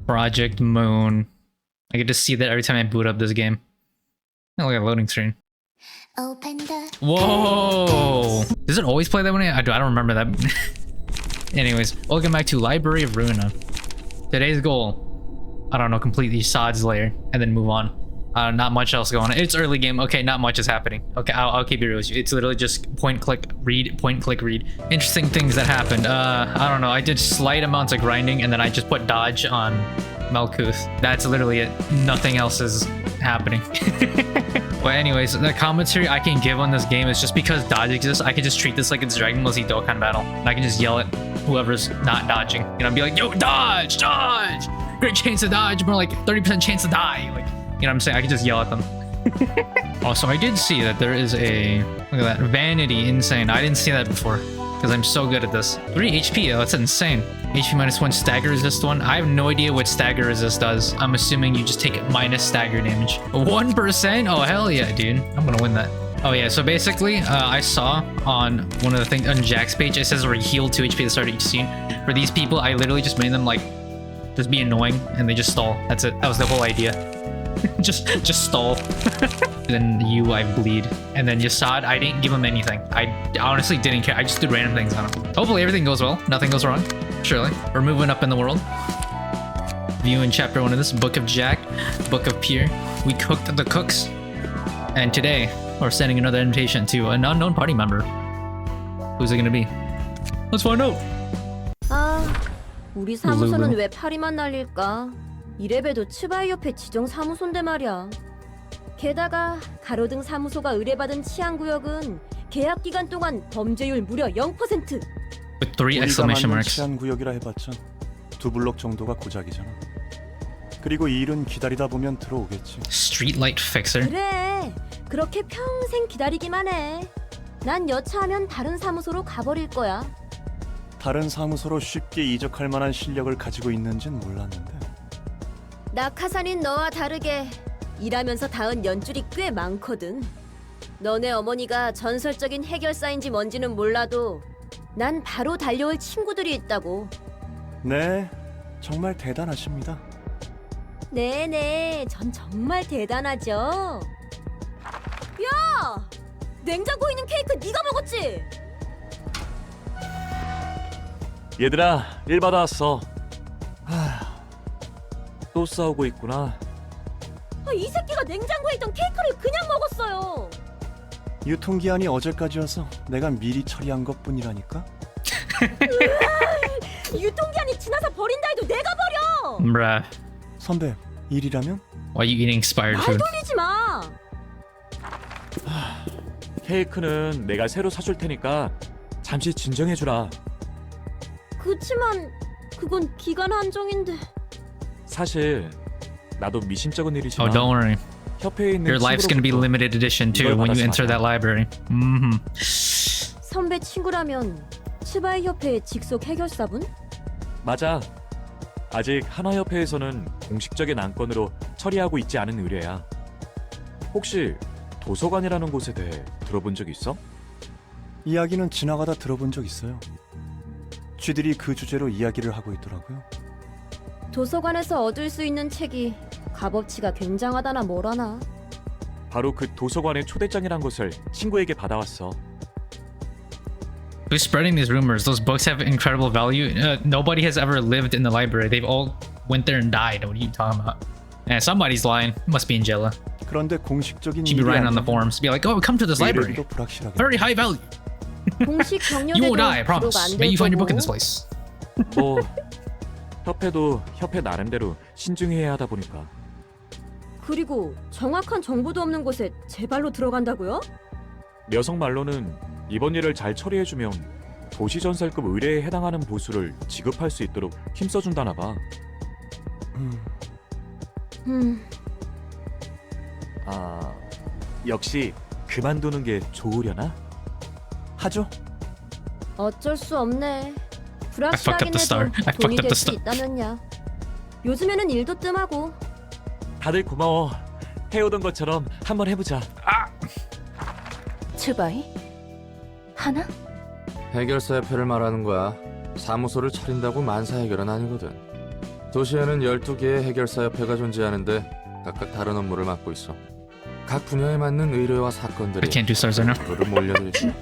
Project Moon. I get to see that every time I boot up this game. Oh, look at loading screen. Whoa! Does it always play that way? I don't remember that. Anyways, welcome back to Library of Ruina. Today's goal, I don't know, complete the Sod's layer and then move on. Not much else going on. It's early game. Okay, not much is happening. Okay, I'll keep it real with you. It's literally just point, click, read, point, click, read. Interesting things that happened. I don't know. I did slight amounts of grinding and then I just put dodge on Malkuth. That's literally it. Nothing else is happening. But anyways, the commentary I can give on this game is just because dodge exists, I can just treat this like it's Dragon Ball Z Dokkan battle. And I can just yell at whoever's not dodging. You know, be like, yo, dodge, dodge! Great chance to dodge, more like 30% chance to die. Like, you know what I'm saying? I can just yell at them. Also, I did see that there is a, look at that, Vanity, insane. I didn't see that before because I'm so good at this. 3 HP, oh, that's insane. HP minus 1 stagger resist 1. I have no idea what stagger resist does. I'm assuming you just take minus stagger damage. 1%? Oh, hell yeah, dude. I'm gonna win that. Oh yeah, so basically, I saw on one of the things on Jack's page, it says we're healed 2 HP at the start of each scene. For these people, I literally just made them like, just be annoying and they just stall. That's it. That was the whole idea. just stall. Then you, I bleed. And then Yasad, I didn't give him anything. I honestly didn't care. I just did random things on him. Hopefully everything goes well. Nothing goes wrong. Surely. We're moving up in the world. View in chapter 1 of this, Book of Jack, Book of Pierre. We cooked the cooks. And today, we're sending another invitation to an unknown party member. Who's it gonna be? Let's find out. 우리 사무소는 왜 파리만 날릴까? 이래봬도 츠바이 옆에 지정 사무소인데 말이야. 게다가 가로등 사무소가 의뢰받은 치안구역은 계약 기간 동안 범죄율 무려 0%. With 3 exclamation marks. 치안구역이라 해봤자 2블록 정도가 고작이잖아. 그리고 이 일은 기다리다 보면 들어오겠지. Streetlight fixer. 그래, 그렇게 평생 기다리기만 해. 난 여차하면 다른 사무소로 가버릴 거야. 다른 사무소로 쉽게 이적할 만한 실력을 가지고 있는진 몰랐는데. 낙하산인 너와 다르게 일하면서 닿은 연줄이 꽤 많거든. 너네 어머니가 전설적인 해결사인지 뭔지는 몰라도 난 바로 달려올 친구들이 있다고. 네, 정말 대단하십니다. 네네, 전 정말 대단하죠. 야! 냉장고에 있는 케이크 네가 먹었지? 얘들아, 일 받아왔어. 또 싸우고 있구나. 이 새끼가 냉장고에 있던 케이크를 그냥 먹었어요. 유통기한이 어제까지여서 내가 미리 처리한 것뿐이라니까. 유통기한이 지나서 버린다 해도 내가 버려. Bruh. 선배, 일이라면? Why are you eating expired 말 food? 돌리지 마. 케이크는 내가 새로 사줄 테니까 잠시 진정해주라. 그치만 그건 기간 한정인데. 사실 나도 미심쩍은 Oh, 일이지만 don't worry. 협회에 있는 Your life's gonna be 친구로부터 limited edition too 이걸 when you 받아서 enter that 말이야. library. 선배 친구라면 츠바이 협회의 직속 해결사분? 맞아. 아직 한화협회에서는 공식적인 안건으로 처리하고 있지 않은 의뢰야. 혹시 도서관이라는 곳에 대해 들어본 적 있어? 이야기는 지나가다 들어본 적 있어요. 쥐들이 그 주제로 이야기를 하고 있더라고요. 도서관에서 얻을 수 있는 책이 값어치가 굉장하다나 뭐라나. 바로 그 도서관의 초대장이란 것을 친구에게 받아왔어. Who's spreading these rumors? Those books have incredible value. Nobody has ever lived in the library. They've all went there and died. What are you talking about? Yeah, somebody's lying. Must be Angela. 그런데 공식적인 She'd be 일이 writing on the 아니면 forums. Be like, oh, come to this library. 미래도 불확실하게. Very high value. 공식 You won't 경력에도 die, I 기록 promise. 안 May 될 you find your book in 거고. this place. 뭐 협회도 협회 나름대로 신중해야 하다 보니까. 그리고 정확한 정보도 없는 곳에 제 발로 들어간다고요? 녀석 말로는 이번 일을 잘 처리해주면 도시전설급 의뢰에 해당하는 보수를 지급할 수 있도록 힘써준다나 봐. 역시 그만두는 게 좋으려나? 하죠. 어쩔 수 없네. fucked up 불확실하긴 the star. 해도 I fucked 돈이 up the 될 수 star. 있다면야. 요즘에는 일도 뜸하고. 다들 고마워. 해오던 것처럼 한번 해보자. 츠바이? 하나? 해결사 협회를 말하는 거야. 사무소를 차린다고 만사 해결은 아니거든. 도시에는 12개의 해결사협회가 존재하는데 각각 다른 업무를 맡고 있어. 각 분야에 맞는 의뢰와 I 사건들이 can't do stars right now. 앞으로 몰려들지.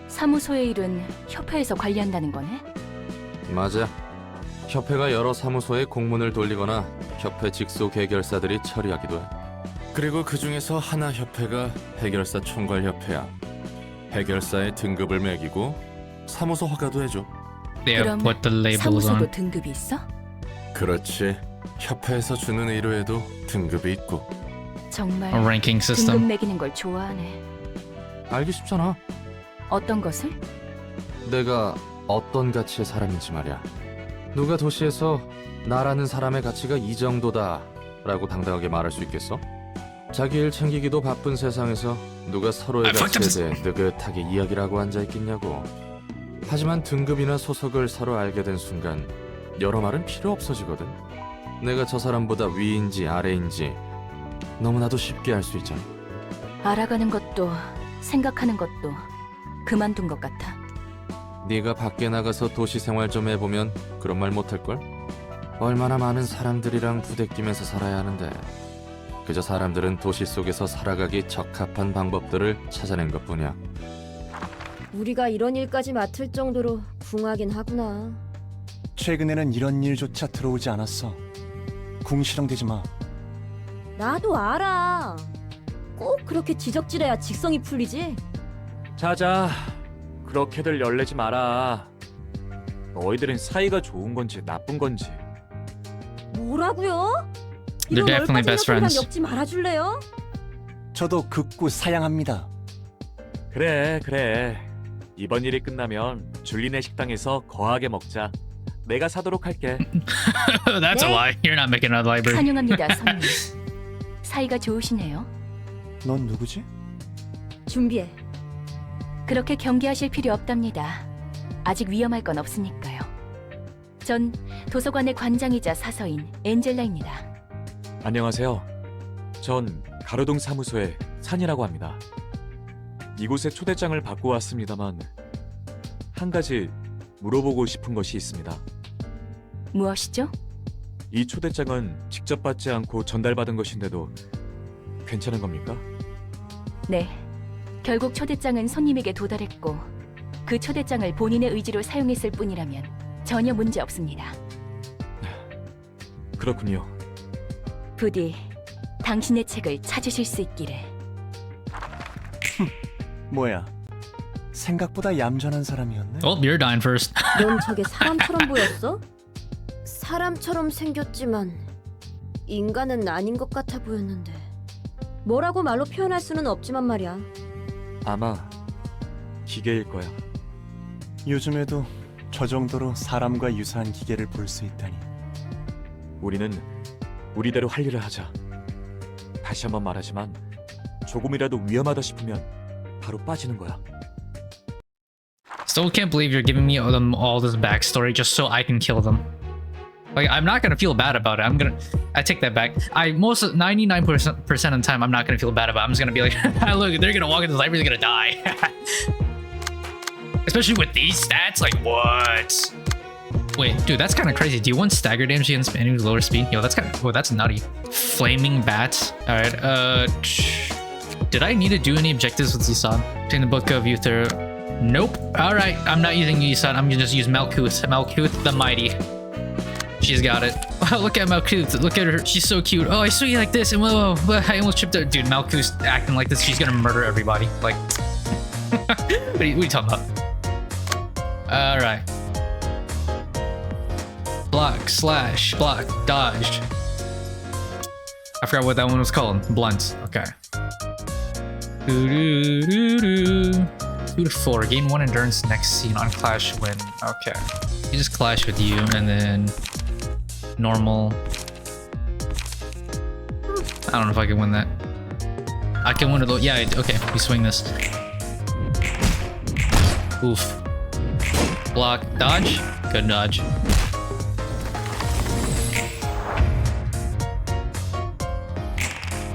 사무소의 일은 협회에서 관리한다는 거네? 맞아. 협회가 여러 사무소에 공문을 돌리거나 협회 직속 해결사들이 처리하기도 해. 그리고 그 중에서 하나 협회가 해결사 총괄협회야. 해결사의 등급을 매기고 사무소 허가도 해줘. They have 그럼 put the labels 사무소도 on. 등급이 있어? 그렇지. 협회에서 주는 의뢰에도 등급이 있고. 정말 A ranking 등급 system. 매기는 걸 좋아하네. 알기 쉽잖아. 어떤 것을? 내가 어떤 가치의 사람인지 말이야. 누가 도시에서 나라는 사람의 가치가 이 정도다 라고 당당하게 말할 수 있겠어? 자기 일 챙기기도 바쁜 세상에서 누가 서로의 가치에 대해 느긋하게 이야기를 하고 앉아있겠냐고. 하지만 등급이나 소속을 서로 알게 된 순간 여러 말은 필요 없어지거든. 내가 저 사람보다 위인지 아래인지 너무나도 쉽게 알 수 있잖아. 알아가는 것도 생각하는 것도 그만둔 것 같아. 네가 밖에 나가서 도시 생활 좀 해보면 그런 말 못할걸? 얼마나 많은 사람들이랑 부대끼면서 살아야 하는데 그저 사람들은 도시 속에서 살아가기 적합한 방법들을 찾아낸 것뿐이야. 우리가 이런 일까지 맡을 정도로 궁하긴 하구나. 최근에는 이런 일조차 들어오지 않았어. 궁시렁대지 마. 나도 알아. 꼭 그렇게 지적질해야 직성이 풀리지. 자자, 그렇게들 열내지 마라. 너희들은 사이가 좋은 건지 나쁜 건지. 뭐라고요? They're 이런 definitely 얼빠진 best 녀석이랑 friends. 엮지 말아줄래요? 저도 극구 사양합니다. 그래. 이번 일이 끝나면 줄리네 식당에서 거하게 먹자. 내가 사도록 할게. That's a 네? lie. You're not making a library. 환영합니다, 손님. 사이가 좋으시네요. 넌 누구지? 준비해. 그렇게 경계하실 필요 없답니다. 아직 위험할 건 없으니까요. 전 도서관의 관장이자 사서인 엔젤라입니다. 안녕하세요. 전 가로동 사무소의 산이라고 합니다. 이곳에 초대장을 받고 왔습니다만 한 가지 물어보고 싶은 것이 있습니다. 무엇이죠? 이 초대장은 직접 받지 않고 전달받은 것인데도 괜찮은 겁니까? 네. 결국 초대장은 손님에게 도달했고 그 초대장을 본인의 의지로 사용했을 뿐이라면 전혀 문제 없습니다. 그렇군요. 부디 당신의 책을 찾으실 수 있기를. 뭐야? 생각보다 얌전한 사람이었네. Well, you're dying first. 넌 저게 사람처럼 보였어? 사람처럼 생겼지만 인간은 아닌 것 같아 보였는데. 뭐라고 말로 표현할 수는 없지만 말이야. 아마 기계일 거야. 요즘에도 저 정도로 사람과 유사한 기계를 볼 수 있다니. 우리는 우리대로 할 일을 하자. 다시 한번 말하지만 조금이라도 위험하다 싶으면 바로 빠지는 거야. Still can't believe you're giving me all this backstory just so I can kill them. Like, I'm not gonna feel bad about it. I take that back. 99% of the time, I'm not gonna feel bad about it. I'm just gonna be like, look, they're gonna walk into the library, they're gonna die. Especially with these stats, like, what? Wait, dude, that's kind of crazy. Do you want stagger damage against enemies lower speed? Yo, that's kind of, oh, that's nutty. Flaming bats. All right, did I need to do any objectives with Zisad? In the Book of Uther. Nope. All right, I'm not using Zisad. I'm gonna just use Malkuth. Malkuth the Mighty. She's got it. Oh, look at Malkuth. Look at her. She's so cute. Oh, I saw you like this. And whoa, I almost tripped her. Dude, Malkuth's acting like this. She's gonna murder everybody. Like, what are you talking about? All right. Block, slash, block, dodge. I forgot what that one was called. Blunt. Okay. 2 to 4. Gain 1 endurance next scene on clash win. Okay. You just clash with you and then normal. I don't know if I can win that. I can win it though. Yeah, okay. We swing this. Oof. Block, dodge. Good dodge.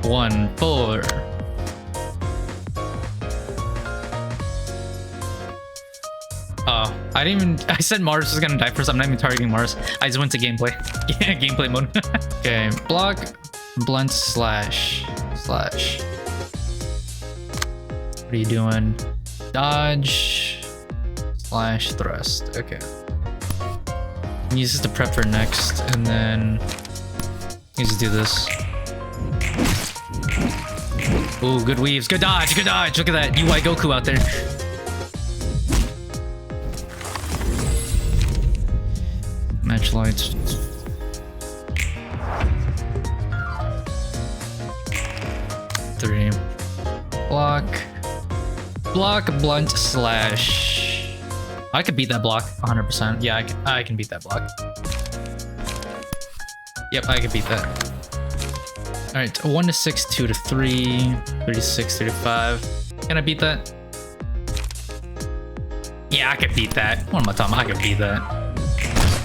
One, 4. Oh. I didn't even. I said Mars was gonna die first. I'm not even targeting Mars. I just went to gameplay. Yeah, gameplay mode. Okay, block, blunt, slash. What are you doing? Dodge, slash, thrust. Okay. Use this to prep for next, and then you just do this. Ooh, good weaves. Good dodge. Good dodge. Look at that UI Goku out there. Match lights. Three. Block, blunt, slash. I could beat that block 100%. Yeah, I can beat that block. Yep, I can beat that. All right, 1 to 6, 2 to 3, 3 to 6, 3 to 5. Can I beat that? Yeah, I could beat that. What am I talking about? I could beat that.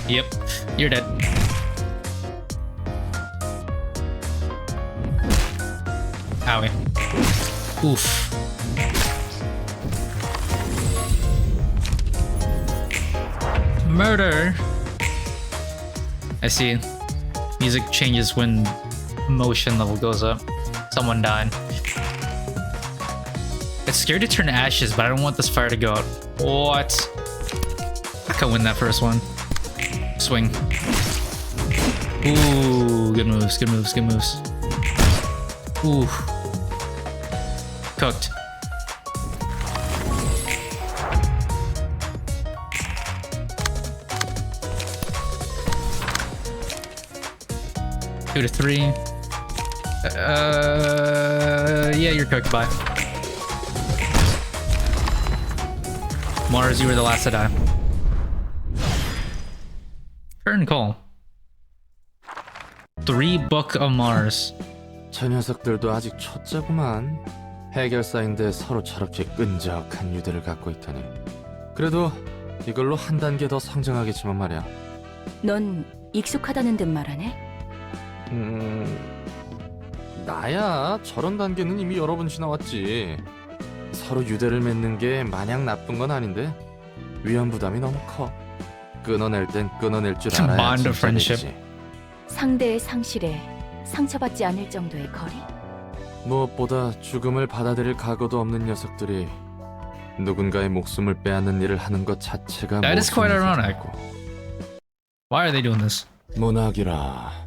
Yep, you're dead. Owie. Oof. Murder. I see. Music changes when motion level goes up. Someone died. It's scared to turn to ashes, but I don't want this fire to go out. What? I can win that first one. Swing. Ooh, good moves, good moves, good moves. Ooh. Cooked. Two to 3. Yeah, you're cooked. Bye. Mars, you were the last to die. Curtain call. 3 Book of Mars. 저 녀석들도 아직 초짜구만. 해결사인데 서로 저렇게 끈적한 유대를 갖고 있다니. 그래도 이걸로 한 단계 더 성장하겠지만 말이야. 넌 익숙하다는 듯 말하네. 나야 저런 단계는 이미 여러 번 지나왔지. 서로 유대를 맺는 게 마냥 나쁜 건 아닌데 위험 부담이 너무 커. 끊어낼 땐 끊어낼 줄 알아야 Bond of friendship. 진짜겠지. 상대의 상실에 상처받지 않을 정도의 거리? 무엇보다 죽음을 받아들일 각오도 없는 녀석들이 누군가의 목숨을 빼앗는 일을 하는 것 자체가 That is quite ironic. 모순이고. Why are they doing this? 문학이라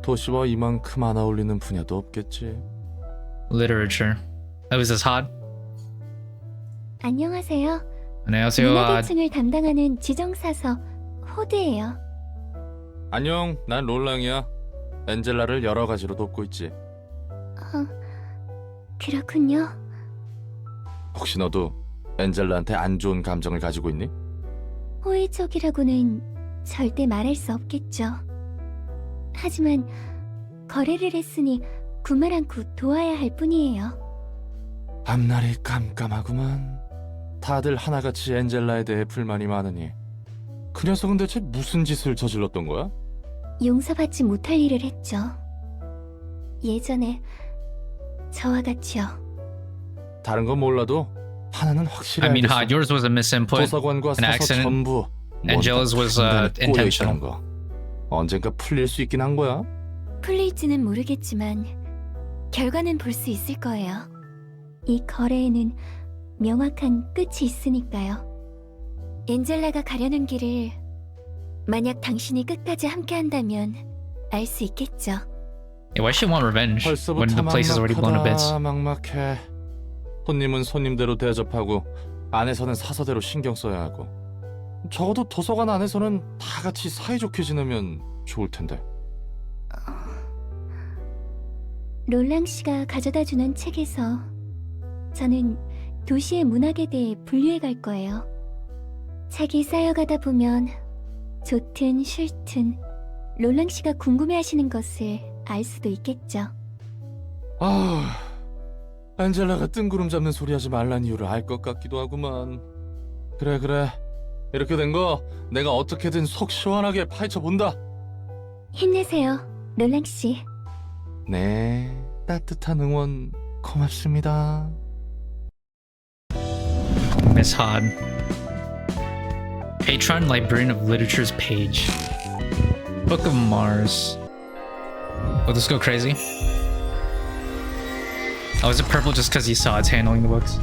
도시와 이만큼 안 어울리는 분야도 없겠지. Literature. That was this Hod. 안녕하세요. 안녕하세요. 문화계층을 담당하는 지정사서 호드예요. 안녕, 난 롤랑이야. 엔젤라를 여러 가지로 돕고 있지. 그렇군요. 혹시 너도 엔젤라한테 안 좋은 감정을 가지고 있니? 호의적이라고는 절대 말할 수 없겠죠. 하지만 거래를 했으니 구말 않고 도와야 할 뿐이에요. 앞날이 깜깜하구만. 다들 하나같이 엔젤라에 대해 불만이 많으니 그 녀석은 대체 무슨 짓을 저질렀던 거야? 용서받지 못할 일을 했죠. 예전에 저와 같이요. 다른 건 몰라도 하나는 확실히 I mean, 알겠어. Hod, yours was a misinput. 도서관과 an 사서 accident. 전부 Angela's was intentional. 거. 언젠가 풀릴 수 있긴 한 거야. 풀릴지는 모르겠지만 결과는 볼 수 있을 거예요. 이 거래에는 명확한 끝이 있으니까요. 엔젤라가 가려는 길을 만약 당신이 끝까지 함께한다면 알 수 있겠죠. Yeah, why she want revenge when 벌써부터 the place is already blown to bits? 막막해. 손님은 손님대로 대접하고 안에서는 사서대로 신경 써야 하고. 적어도 도서관 안에서는 다 같이 사이좋게 지내면 좋을 텐데. 롤랑 씨가 가져다 주는 책에서 저는 도시의 문학에 대해 분류해 갈 거예요. 책이 쌓여가다 보면 좋든 싫든 롤랑 씨가 궁금해하시는 것을 알 수도 있겠죠. 아, 안젤라가 뜬구름 잡는 소리 하지 말란 이유를 알 것 같기도 하구만. 그래. 이렇게 된 거 내가 어떻게든 속 시원하게 파헤쳐 본다. 힘내세요, 롤랑 씨. 네, 따뜻한 응원 고맙습니다. Miss Hod. Patron Librarian of Literature's page. Book of Mars. Oh, this go crazy. Oh, is it purple just because you saw it's handling the books?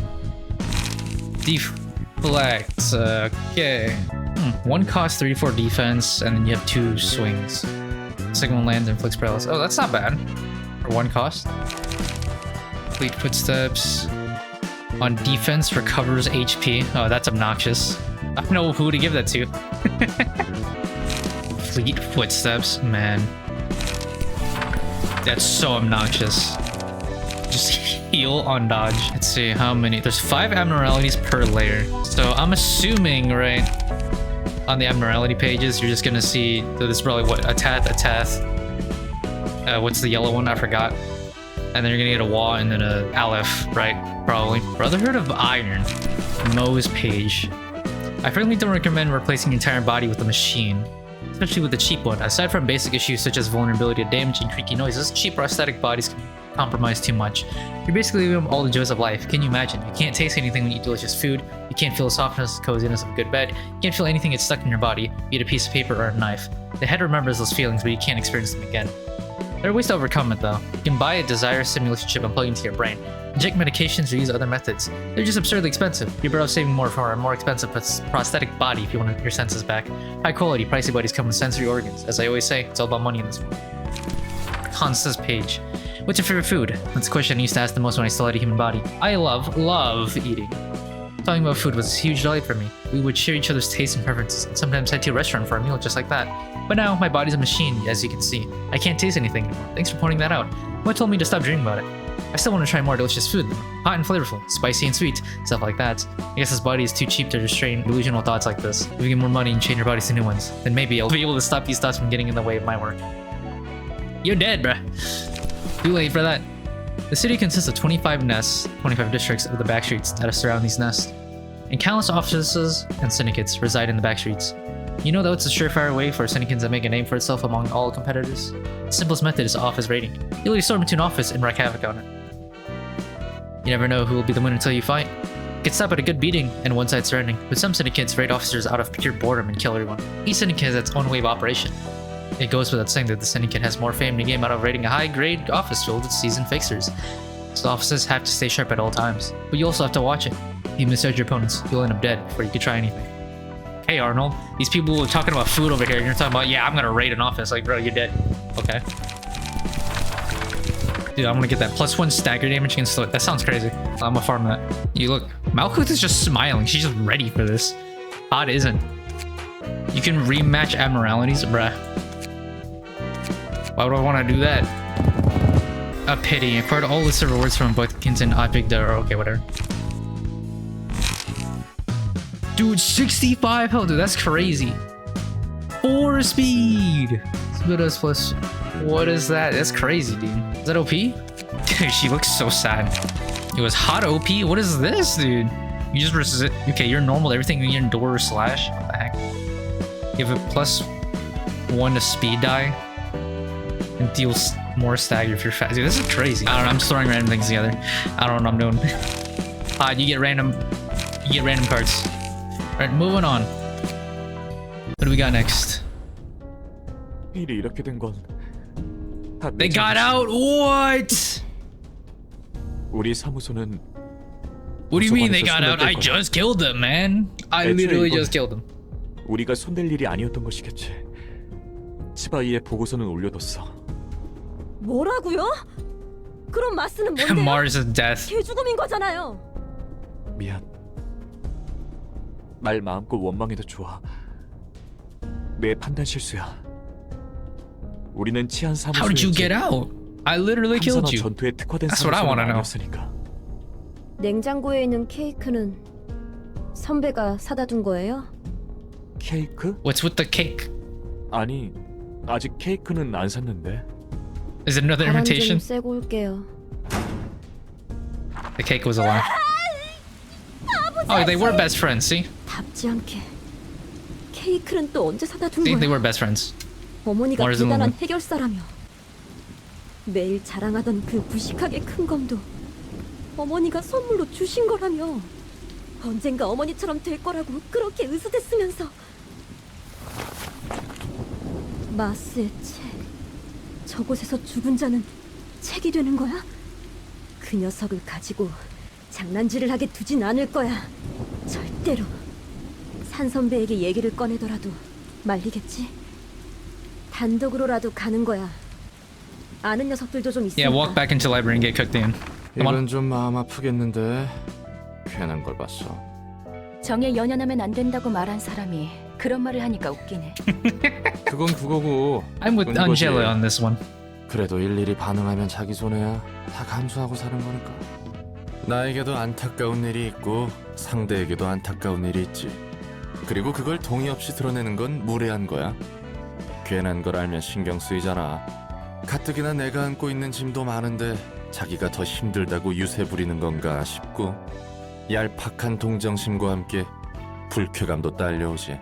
Deflect. Okay. One cost, 3-4 defense, and then you have 2 swings. Second one lands and inflicts paralysis. Oh, that's not bad. For 1 cost. Fleet Footsteps. On defense, recovers HP. Oh, that's obnoxious. I don't know who to give that to. Fleet Footsteps, man. That's so obnoxious. Just heal on dodge. Let's see how many. There's 5 abnormalities per layer. So I'm assuming, right, on the abnormality pages, you're just gonna see that this is probably what, a Teth. What's the yellow one? I forgot. And then you're gonna get a Wa and then a Aleph, right? Probably. Brotherhood of Iron. Mo's page. I frequently don't recommend replacing your entire body with a machine, especially with a cheap one. Aside from basic issues such as vulnerability to damage and creaky noises, cheap prosthetic bodies can compromise too much. You're basically giving them all the joys of life. Can you imagine? You can't taste anything when you eat delicious food. You can't feel the softness and coziness of a good bed. You can't feel anything that's stuck in your body, be it a piece of paper or a knife. The head remembers those feelings, but you can't experience them again. There are ways to overcome it, though. You can buy a desire stimulation chip and plug it into your brain. Inject medications or use other methods. They're just absurdly expensive. You're better off saving more for a more expensive prosthetic body if you want your senses back. High quality, pricey bodies come with sensory organs. As I always say, it's all about money in this world. Constance page. What's your favorite food? That's a question I used to ask the most when I still had a human body. I love eating. Talking about food was a huge delight for me. We would share each other's tastes and preferences, and sometimes head to a restaurant for a meal just like that. But now, my body's a machine, as you can see. I can't taste anything anymore. Thanks for pointing that out. What told me to stop dreaming about it? I still want to try more delicious food, though. Hot and flavorful, spicy and sweet, stuff like that. I guess this body is too cheap to restrain delusional thoughts like this. If we get more money and change our bodies to new ones, then maybe I'll be able to stop these thoughts from getting in the way of my work. You're dead, bruh. Too late for that. The city consists of 25 nests, 25 districts of the backstreets that surround these nests, and countless offices and syndicates reside in the backstreets. You know though, it's a surefire way for syndicates to make a name for itself among all competitors. The simplest method is office raiding. You'll storm into an office and wreak havoc on it. You never know who will be the winner until you fight. You can stop at a good beating and one side surrendering, but some syndicates raid officers out of pure boredom and kill everyone. Each syndicate has its own way of operation. It goes without saying that the syndicate has more fame in the game out of raiding a high-grade office filled with seasoned fixers. So officers have to stay sharp at all times, but you also have to watch it. If you misjudge your opponents, you'll end up dead before you can try anything. Hey Arnold, these people are talking about food over here and you're talking about, yeah, I'm gonna raid an office. Like, bro, you're dead. Okay. Dude, I'm gonna get that +1 stagger damage against the... That sounds crazy. I'm gonna farm that. You look, Malkuth is just smiling. She's just ready for this. Hod isn't. You can rematch abnormalities, bruh. Why would I want to do that? A pity. Acquired all listed rewards from both Kinson, Object, or okay, whatever. Dude, 65 health, dude, that's crazy. 4 speed. Speed us plus. What is that? That's crazy, dude. Is that OP? Dude, she looks so sad. It was hot OP. What is this, dude? You just resist. Okay, you're normal to everything. You endure slash. What the heck? Give it +1 to speed die. And deals more stagger if you're fast. Dude, this is crazy. I don't know. I'm just throwing random things together. I don't know what I'm doing. You get random cards. All right, moving on. What do we got next? 일이 이렇게 된 건 다 They got out. What? 우리 사무소는 What do you mean they got out? I just killed them, man. I literally just killed them. 우리가 손댈 일이 아니었던 것이겠지. 치바이의 보고서는 올려뒀어. 뭐라고요? 그럼 마스는 뭔데요? Mars is death. 개죽음인 거잖아요. 미안. 말 마음껏 원망해도 좋아. 내 판단 실수야. 우리는 치안 How did you 사무소에 get out? I literally killed you. 전투에 특화된 That's what I wanna know. 아니었으니까. 냉장고에 있는 케이크는 선배가 사다 둔 거예요? 케이크? What's with the cake? 아니, 아직 케이크는 안 샀는데. Is it another 바람 좀 invitation? 쐬고 올게요. The cake was a lie. Oh, they were best friends. See? 답지 않게 케이크는 또 언제 사다 둔 See, they 거야? were best friends. 어머니가 Mars and 대단한 Luna. 해결사라며 매일 자랑하던 그 무식하게 큰 검도 어머니가 선물로 주신 거라며 언젠가 어머니처럼 될 거라고 그렇게 으스댔으면서 마스의 책. 저곳에서 죽은 자는 책이 되는 거야? 그 녀석을 가지고 장난질을 하게 두진 않을 거야. 절대로. 산 선배에게 얘기를 꺼내더라도 말리겠지. 단독으로라도 가는 거야. 아는 녀석들도 좀 있으니까. Yeah, walk back into library and get cooked in. Come on. 이건 좀 마음 아프겠는데 괜한 걸 봤어. 정에 연연하면 안 된다고 말한 사람이 그런 말을 하니까 웃기네. 그건 그거고. I'm with 그건 거지. Angela on this one. 그래도 일일이 반응하면 자기 손해야. 다 감수하고 사는 거니까. 나에게도 안타까운 일이 있고 상대에게도 안타까운 일이 있지. 그리고 그걸 동의 없이 드러내는 건 무례한 거야. 괜한 걸 알면 신경 쓰이잖아. 가뜩이나 내가 안고 있는 짐도 많은데 자기가 더 힘들다고 유세 부리는 건가 싶고, 얄팍한 동정심과 함께 불쾌감도 딸려오지.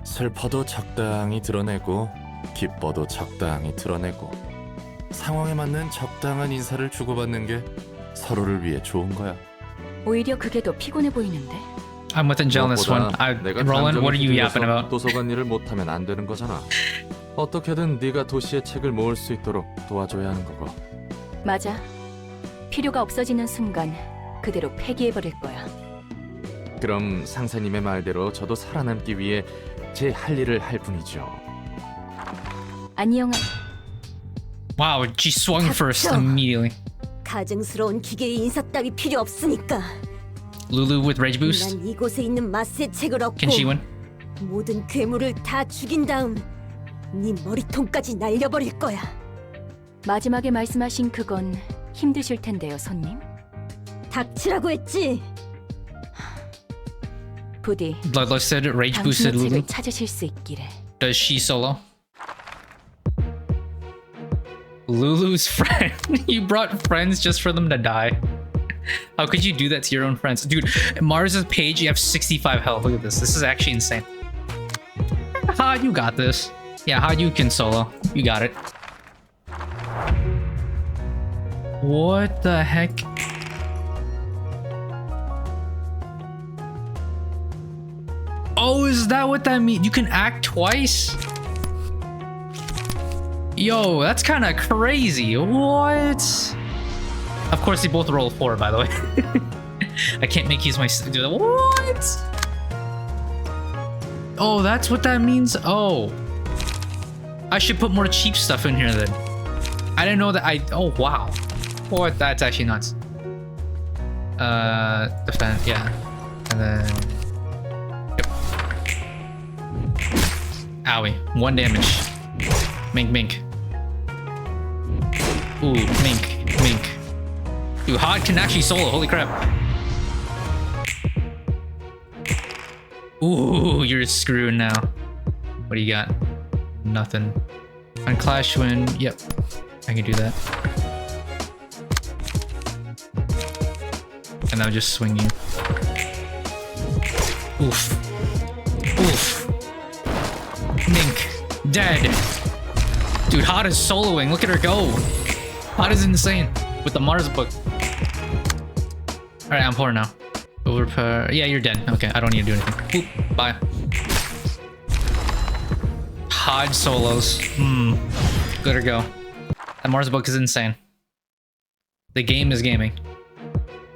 슬퍼도 적당히 드러내고 기뻐도 적당히 드러내고, 상황에 맞는 적당한 인사를 주고받는 게 서로를 위해 좋은 거야. 오히려 그게 더 피곤해 보이는데. I'm with Angela on this one. 내가 Roland, what are you 감정이 yapping 휘둘려서 about? 도서관 일을 못하면 안 되는 거잖아. 어떻게든 네가 도시의 책을 모을 수 있도록 도와줘야 하는 거고. 맞아. 필요가 없어지는 순간 그대로 폐기해버릴 거야. 그럼 상사님의 말대로 저도 살아남기 위해 제 할 일을 할 뿐이죠. 안녕. Wow, she swung first 닥쳐. immediately. 가증스러운 기계의 인사 따위 필요 없으니까. Lulu with rage boost. 난 이곳에 있는 마스의 책을 얻고 Can she win? 모든 괴물을 다 죽인 다음 네 머리통까지 날려버릴 거야. 마지막에 말씀하신 그건 힘드실 텐데요, 손님. 닥치라고 했지. 부디 Bloodlust said rage boosted 당신의 Lulu. 책을 찾으실 수 있기를. Does she solo? Lulu's friend. You brought friends just for them to die. How could you do that to your own friends? Dude, Mars's page, you have 65 health. Look at this. This is actually insane. Hod, you got this. Yeah, Hod, you can solo. You got it. What the heck? Oh, is that what that means? You can act twice? Yo, that's kind of crazy. What? Of course, they both roll 4, by the way. I can't make use of my... What? Oh, that's what that means? Oh. I should put more cheap stuff in here then. I didn't know that I... Oh, wow. What? That's actually nuts. Defend, yeah. And then... Yep. Owie. 1 damage. Mink, mink. Ooh, mink, mink. Dude, Hod can actually solo, holy crap. Ooh, you're screwed now. What do you got? Nothing. On Clash win, yep. I can do that. And I'll just swing you. Oof. Oof. Mink. Dead. Dude, Hod is soloing. Look at her go. Hod is insane. With the Mars book. Alright, I'm poor now. Overpower. Yeah, you're dead. Okay, I don't need to do anything. Oop, bye. Hod solos. Let her go. That Mars book is insane. The game is gaming.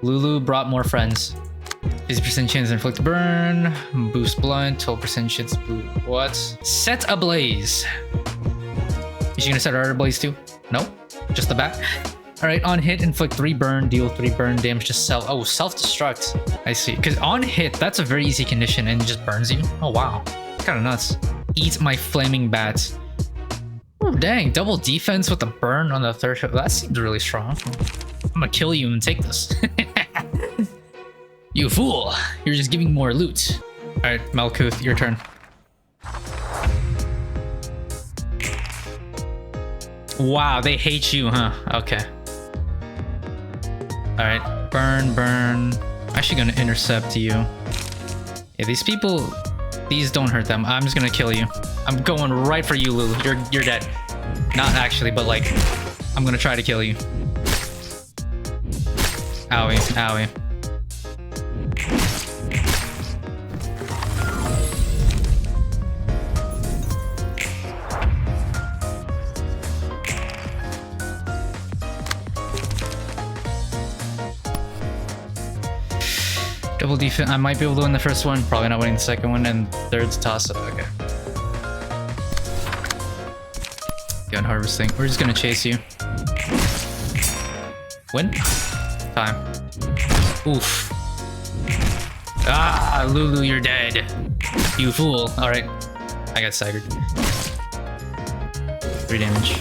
Lulu brought more friends. 50% chance to inflict burn. Boost blunt. 12% chance to boost. What? Set ablaze. Is she gonna set her ablaze too? No? Just the bat? Alright, on hit, inflict 3 burn, deal 3 burn damage to self. Oh, self-destruct. I see. Because on hit, that's a very easy condition and it just burns you. Oh, wow. Kind of nuts. Eat my flaming bat. Oh, dang. Double defense with the burn on the third hit. That seems really strong. I'm gonna kill you and take this. You fool. You're just giving more loot. Alright, Malkuth, your turn. Wow, they hate you, huh? Okay. Alright, burn, burn. Actually gonna intercept you. Yeah, these people, these don't hurt them. I'm just gonna kill you. I'm going right for you, Lulu. You're dead. Not actually, but like, I'm gonna try to kill you. Owie, owie. Double defense. I might be able to win the first one. Probably not winning the second one. And third's toss up. Okay. Gun harvesting. We're just gonna chase you. Win? Time. Oof. Ah, Lulu, you're dead. You fool. Alright. I got staggered. 3 damage.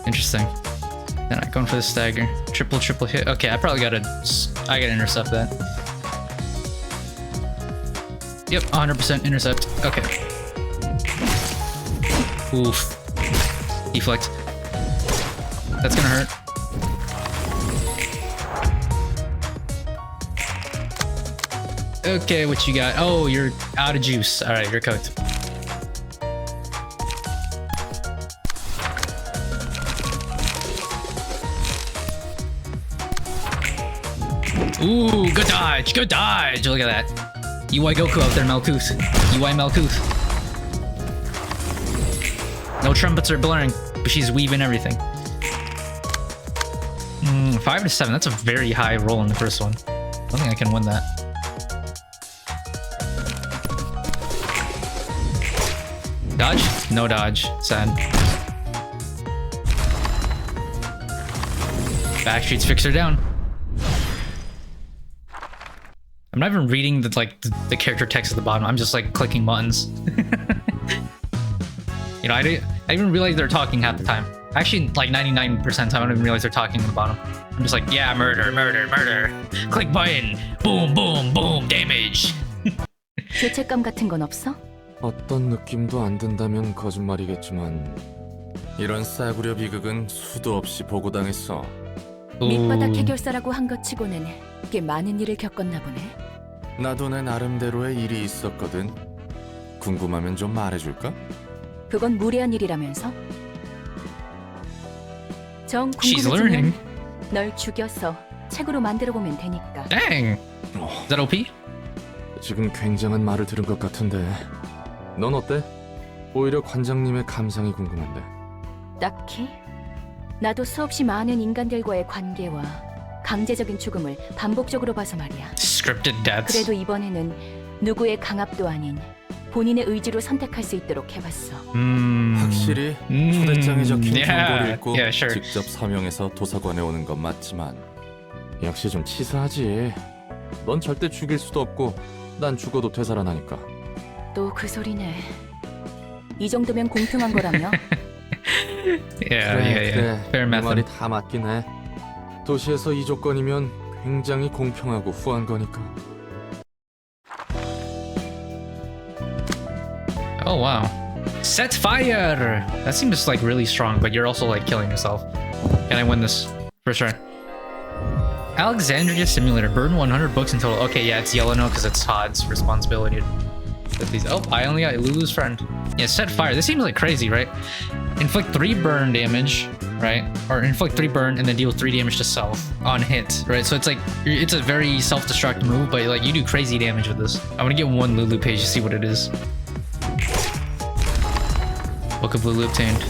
Interesting. Then I'm going for the stagger. Triple hit. Okay, I gotta intercept that. Yep, 100% intercept. Okay. Oof. Deflect. That's gonna hurt. Okay, what you got? Oh, you're out of juice. Alright, you're cooked. Ooh, good dodge, good dodge. Look at that. UI Goku out there, Malkuth. UI Malkuth. No trumpets are blaring, but she's weaving everything. 5 to 7, that's a very high roll in the first one. I don't think I can win that. Dodge? No dodge. Sad. Backstreet's fix her down. I'm not even reading the character text at the bottom. I'm just like clicking buttons. You know, I didn't even realize they're talking half the time. Actually, like 99% of the time, I don't even realize they're talking at the bottom. I'm just like, yeah, murder, murder, murder. Click button. Boom, boom, boom. Damage. 죄책감 같은 건 없어? 어떤 느낌도 안 든다면 거짓말이겠지만 이런 싸구려 비극은 수도 없이 보고당했어. 밑바닥 해결사라고 한 것 치고는 꽤 많은 일을 겪었나 보네. 나도 내 나름대로의 일이 있었거든. 궁금하면 좀 말해줄까? 그건 무례한 일이라면서? 정 She's learning. 궁금해지면 널 죽여서 책으로 만들어 보면 되니까. Dang. Is that OP? 지금 굉장한 말을 들은 것 같은데 넌 어때? 오히려 관장님의 감상이 궁금한데. 딱히? 나도 수없이 많은 인간들과의 관계와 강제적인 죽음을 반복적으로 봐서 말이야. Scripted deaths. 그래도 이번에는 누구의 강압도 아닌 본인의 의지로 선택할 수 있도록 해봤어. 확실히 초대장에 적힌 정보를 읽고 sure. 직접 서명해서 도서관에 오는 건 맞지만 역시 좀 치사하지. 넌 절대 죽일 수도 없고 난 죽어도 되살아나니까. 또 그 소리네. 이 정도면 공평한 거라며? 그래, Fair 그 말이 method. 다 맞긴 해. 도시에서 이 조건이면 굉장히 공평하고 후한 거니까. Oh wow. Set fire! That seems like really strong, but you're also like killing yourself. Can I win this? For sure. Alexandria Simulator. Burn 100 books in total. Okay, yeah, it's yellow now because it's Hod's responsibility to get these. Oh, I only got Lulu's friend. Yeah, set fire. This seems like crazy, right? Inflict 3 burn damage, right? Or inflict 3 burn and then deal 3 damage to self on hit, right? So it's like, it's a very self-destruct move, but like you do crazy damage with this. I'm gonna get 1 Lulu page to see what it is. Book of Lulu obtained.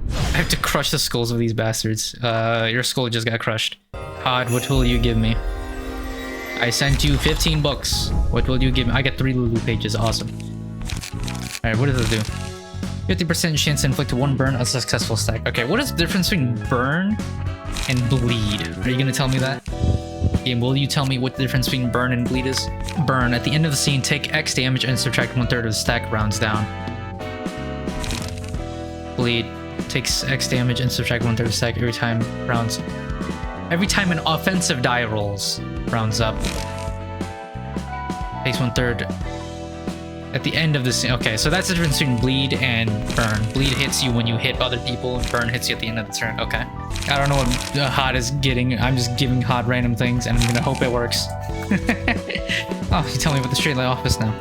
I have to crush the skulls of these bastards. Your skull just got crushed. Hod, what will you give me? I sent you 15 books. What will you give me? I get 3 Lulu pages. Awesome. Alright, what does this do? 50% chance to inflict 1 burn on a successful stack. Okay, what is the difference between burn and bleed? Are you gonna tell me that? Game, will you tell me what the difference between burn and bleed is? Burn. At the end of the scene, take X damage and subtract 1/3 of the stack rounds down. Bleed. Takes X damage and subtract 1/3 of the stack every time rounds. Every time an offensive die rolls, rounds up. Takes 1/3. At the end of the scene. Okay, so that's the difference between bleed and burn. Bleed hits you when you hit other people, and burn hits you at the end of the turn. Okay. I don't know what Hod is getting. I'm just giving Hod random things, and I'm gonna hope it works. Oh, you tell me about the straight line office now.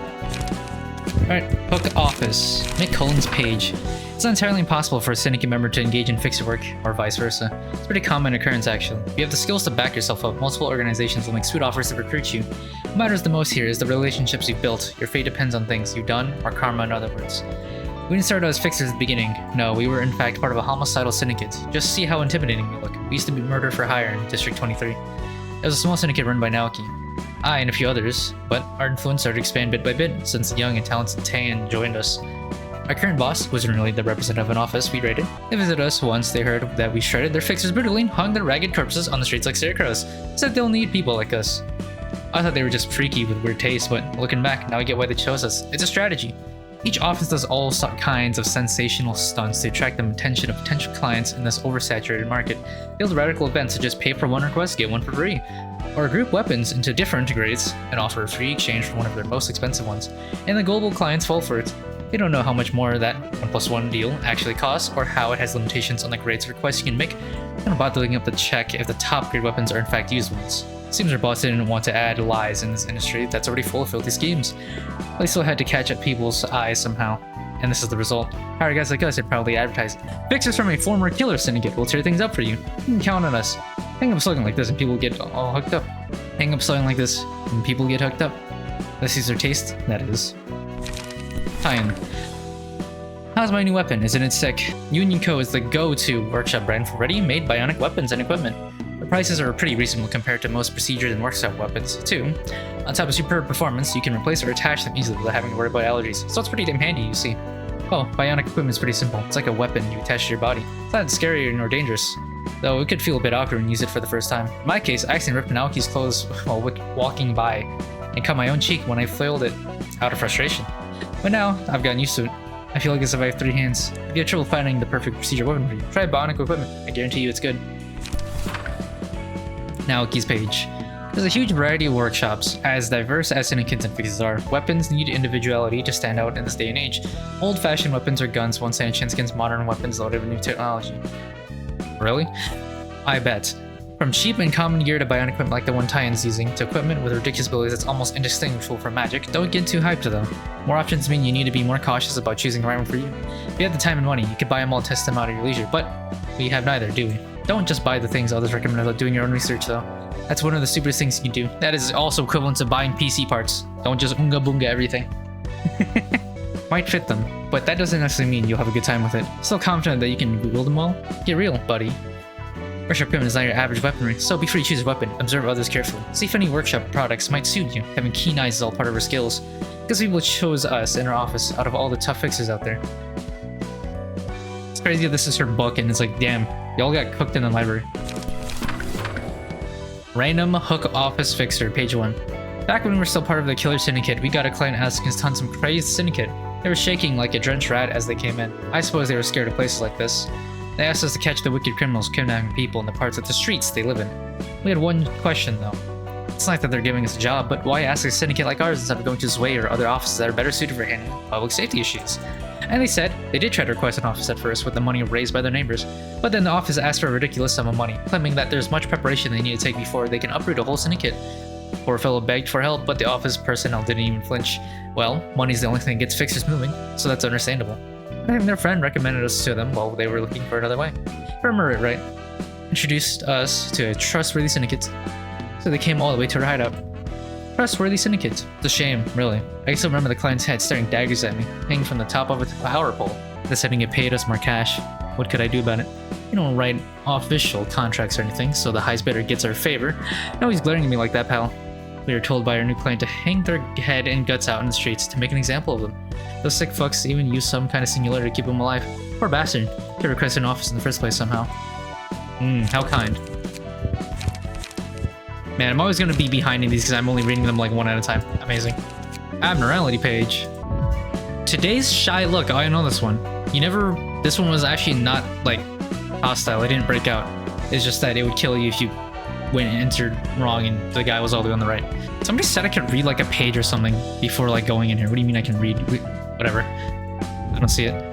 Alright, hook office. Mick Cullen's page. It's not entirely impossible for a syndicate member to engage in fixer work, or vice versa. It's a pretty common occurrence, actually. If you have the skills to back yourself up, multiple organizations will make sweet offers to recruit you. What matters the most here is the relationships you've built. Your fate depends on things you've done, or karma in other words. We didn't start out as fixers at the beginning. No, we were in fact part of a homicidal syndicate. Just see how intimidating we look. We used to be murder for hire in District 23. It was a small syndicate run by Naoki. I and a few others, but our influence started to expand bit by bit since the young and talented Tan joined us. Our current boss wasn't really the representative of an office we raided. They visited us once they heard that we shredded their fixers brutally and hung their ragged corpses on the streets like scarecrows. Said they'll need people like us. I thought they were just freaky with weird taste, but looking back, now I get why they chose us. It's a strategy. Each office does all kinds of sensational stunts to attract the attention of potential clients in this oversaturated market. They hold radical events such as pay for one request, get one for free, or group weapons into different grades and offer a free exchange for one of their most expensive ones. And the global clients fall for it. They don't know how much more that 1+1 deal actually costs, or how it has limitations on the grades of requests you can make, and about looking up the check if the top grade weapons are in fact used ones. Seems our boss didn't want to add lies in this industry that's already full of filthy schemes. But they still had to catch at people's eyes somehow, and this is the result. Hired guys like us had proudly advertised, "Fixers from a former killer syndicate will tear things up for you. You can count on us." Hang up a slogan like this and people get all hooked up. Hang up a slogan like this and people get hooked up. This is their taste, that is. Tie-in. How's my new weapon? Isn't it sick? Union Co. is the go-to workshop brand for ready-made bionic weapons and equipment. The prices are pretty reasonable compared to most procedures and workshop weapons, too. On top of superb performance, you can replace or attach them easily without having to worry about allergies, so it's pretty damn handy, you see. Oh, bionic equipment is pretty simple. It's like a weapon you attach to your body. It's not scary nor dangerous, though it could feel a bit awkward when you use it for the first time. In my case, I accidentally ripped Naoki's clothes while walking by, and cut my own cheek when I flailed it out of frustration. But now, I've gotten used to it. I feel like as if I have 3 hands. If you have trouble finding the perfect procedure weapon for you, try bionic equipment. I guarantee you it's good. Naoki's page. There's a huge variety of workshops, as diverse as syndicates and fixes are. Weapons need individuality to stand out in this day and age. Old-fashioned weapons are guns, one-sided shinskins, modern weapons loaded with new technology. Really? I bet. From cheap and common gear to bionic equipment like the one Tyan's using, to equipment with ridiculous abilities that's almost indistinguishable from magic, don't get too hyped though. More options mean you need to be more cautious about choosing the right one for you. If you have the time and money, you could buy them all, test them out at your leisure, but we have neither, do we? Don't just buy the things others recommend without doing your own research though. That's one of the stupidest things you can do. That is also equivalent to buying PC parts. Don't just unga boonga everything. Might fit them, but that doesn't necessarily mean you'll have a good time with it. Still confident that you can Google them all? Get real, buddy. Workshop equipment is not your average weaponry, so be free to choose your weapon. Observe others carefully. See if any workshop products might suit you. Having keen eyes is all part of our skills. Because people chose us in our office out of all the tough fixers out there. It's crazy that this is her book and it's like, damn, y'all got cooked in the library. Random Hook Office Fixer, page 1. Back when we were still part of the Killer Syndicate, we got a client asking us to hunt some crazed syndicate. They were shaking like a drenched rat as they came in. I suppose they were scared of places like this. They asked us to catch the wicked criminals kidnapping people in the parts of the streets they live in. We had one question though. It's not that they're giving us a job, but why ask a syndicate like ours instead of going to Zway or other offices that are better suited for handling public safety issues? And they said they did try to request an office at first with the money raised by their neighbors, but then the office asked for a ridiculous sum of money, claiming that there's much preparation they need to take before they can uproot a whole syndicate. Poor fellow begged for help, but the office personnel didn't even flinch. Well, money's the only thing that gets fixers moving, so that's understandable. I think their friend recommended us to them while they were looking for another way. Remember it, right? Introduced us to a trustworthy syndicate. So they came all the way to our hideout. Trustworthy syndicate. It's a shame, really. I still remember the client's head staring daggers at me, hanging from the top of a power pole. They said he paid us more cash. What could I do about it? You don't write official contracts or anything, so the highest bidder gets our favor. No, he's glaring at me like that, pal. We were told by our new client to hang their head and guts out in the streets to make an example of them. Those sick fucks even use some kind of singularity to keep them alive. Poor bastard. Could request an office in the first place somehow. How kind. Man, I'm always going to be behind in these because I'm only reading them like one at a time. Amazing. Abnormality page. Today's shy look. Oh, I know this one. This one was actually not like hostile. It didn't break out. It's just that it would kill you if you went and entered wrong and the guy was all the way on the right. Somebody said I could read like a page or something before like going in here. What do you mean I can read? Whatever. I don't see it.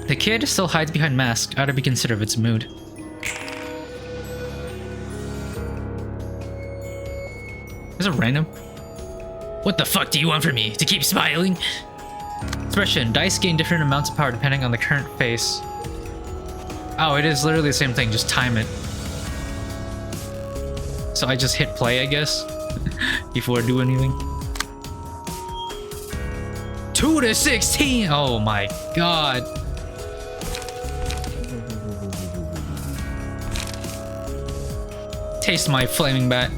The kid still hides behind mask. Ought to be considerate of its mood. Is it random? What the fuck do you want from me? To keep smiling? Expression. Dice gain different amounts of power depending on the current face. Oh, it is literally the same thing. Just time it. So I just hit play, I guess, before I do anything. 2 to 16. Oh my god. Taste my flaming bat.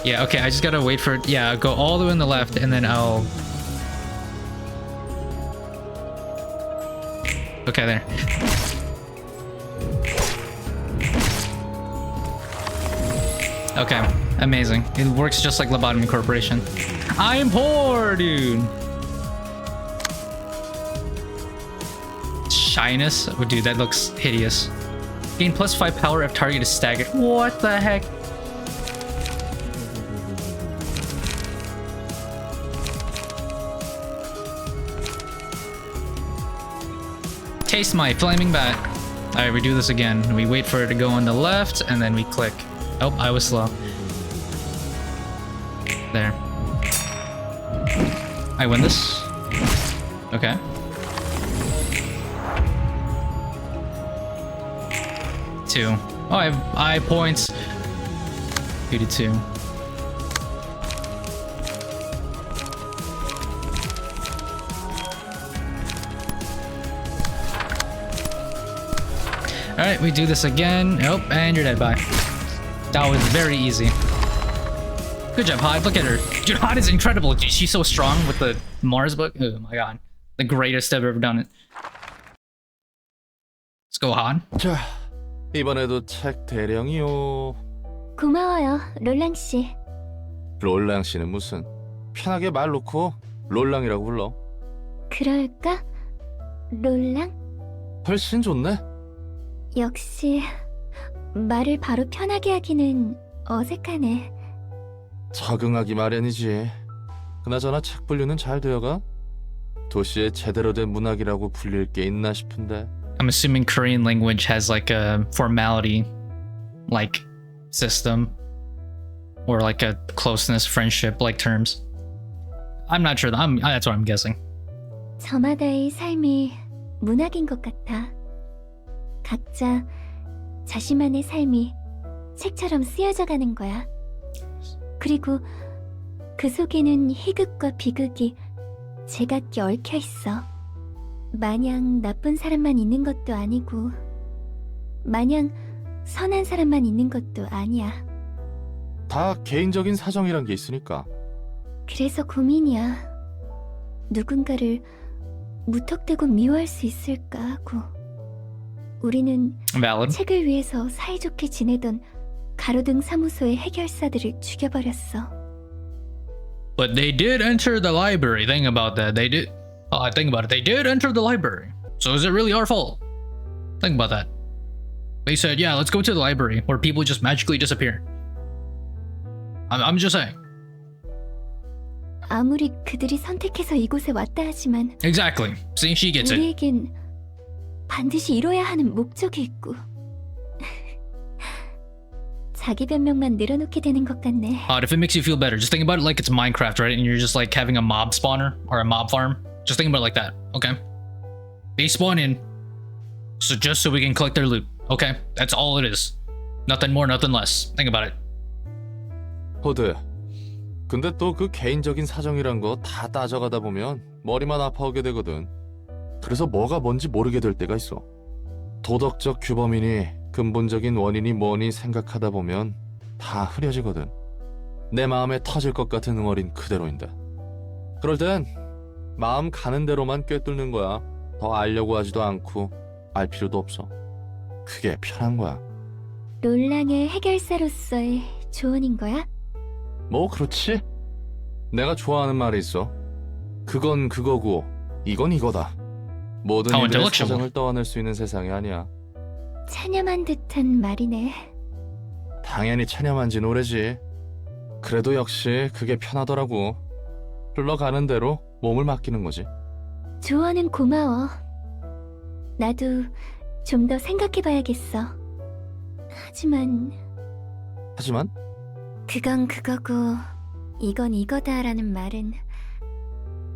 Yeah, okay, I just gotta wait for it. Yeah, go all the way on the left and then I'll... Okay, there. Okay, amazing. It works just like Lobotomy Corporation. I'm poor, dude! Shyness? Oh, dude, that looks hideous. Gain +5 power if target is staggered. What the heck? Taste my flaming bat. Alright, we do this again. We wait for it to go on the left, and then we click. Oh, I was slow. There. I win this. Okay. Two. Oh, I have I points. 2 to 2. Alright, we do this again. Nope, and you're dead. Bye. That was very easy. Good job, Hod. Look at her. Dude, Hod is incredible. She's so strong with the Mars book. Oh my god. The greatest I've ever done it. Let's go, Hod. 자, 이번에도 책 대령이요. 고마워요, 롤랑 씨. 롤랑 씨는 무슨? 편하게 말 놓고 롤랑이라고 불러. 그럴까? 롤랑? 훨씬 좋네. 역시 말을 바로 편하게 하기는 어색하네. 적응하기 마련이지. 그나저나 책 분류는 잘 되어가? 도시에 제대로 된 문학이라고 불릴 게 있나 싶은데. I'm assuming Korean language has like a formality, like system, or like a closeness, friendship, like terms. I'm not sure. That's what I'm guessing. 저마다의 삶이 문학인 것 같아. 각자 자신만의 삶이 책처럼 쓰여져 가는 거야. 그리고 그 속에는 희극과 비극이 제각기 얽혀 있어. 마냥 나쁜 사람만 있는 것도 아니고 마냥 선한 사람만 있는 것도 아니야. 다 개인적인 사정이란 게 있으니까. 그래서 고민이야. 누군가를 무턱대고 미워할 수 있을까 하고. 우리는 Valid. 책을 위해서 사이좋게 지내던 가로등 사무소의 해결사들을 죽여버렸어. But they did enter the library. Think about that. They did. Think about it. They did enter the library. So is it really our fault? Think about that. They said, yeah, let's go to the library where people just magically disappear. I'm just saying. 아무리 그들이 선택해서 이곳에 왔다 하지만 Exactly. See, she gets it. 우리에겐 반드시 이뤄야 하는 목적이 있고 자기 변명만 늘어놓게 되는 것 같네. If it makes you feel better, just think about it like it's Minecraft, right? And you're just like having a mob spawner or a mob farm. Just think about it like that, okay? They spawn in, so just so we can collect their loot, okay? That's all it is. Nothing more, nothing less. Think about it. 호드. 근데 또 그 개인적인 사정이란 거 다 따져가다 보면 머리만 아파오게 되거든. 그래서 뭐가 뭔지 모르게 될 때가 있어. 도덕적 규범이니 근본적인 원인이 뭐니 생각하다 보면 다 흐려지거든. 내 마음에 터질 것 같은 응어린 그대로인데. 그럴 땐 마음 가는 대로만 꿰뚫는 거야. 더 알려고 하지도 않고 알 필요도 없어. 그게 편한 거야. 롤랑의 해결사로서의 조언인 거야? 뭐 그렇지. 내가 좋아하는 말이 있어. 그건 그거고 이건 이거다. 모든 How 이들의 intellectual. 사정을 떠안을 수 있는 세상이 아니야. 찬ям한 듯한 말이네. 당연히 체념한 진 오래지. 그래도 역시 그게 편하더라고. 흘러가는 대로 몸을 맡기는 거지. 조언은 고마워. 나도 좀 더 생각해봐야겠어. 하지만 그건 그거고 이건 이거다라는 말은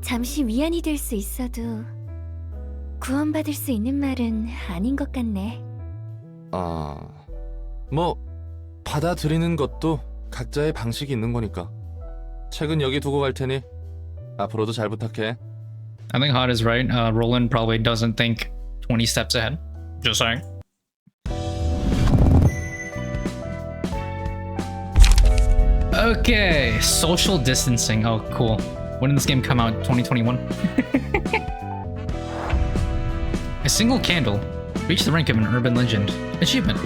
잠시 위안이 될 수 있어도 구원받을 수 있는 말은 아닌 것 같네. 뭐 받아들이는 것도 각자의 방식이 있는 거니까. 책은 여기 두고 갈 테니 앞으로도 잘 부탁해. I think Hod is right. Roland probably doesn't think 20 steps ahead. Just saying. Okay, social distancing. Oh, cool. When did this game come out? 2021? A single candle reached the rank of an urban legend. Achievement.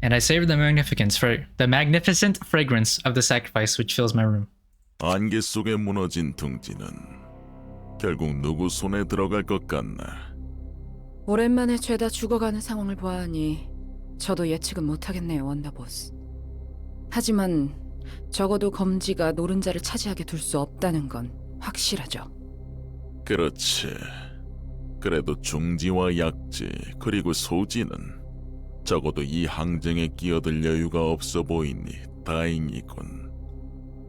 And I savor the magnificent fragrance of the sacrifice which fills my room. 안개 속에 무너진 둥지는 결국 누구 손에 들어갈 것 같나. 오랜만에 죄다 죽어가는 상황을 보아하니 저도 예측은 못하겠네요, 원더보스. 하지만 적어도 검지가 노른자를 차지하게 둘 수 없다는 건 확실하죠. 그렇지. 그래도 중지와 약지 그리고 소지는 적어도 이 항쟁에 끼어들 여유가 없어 보이니 다행이군.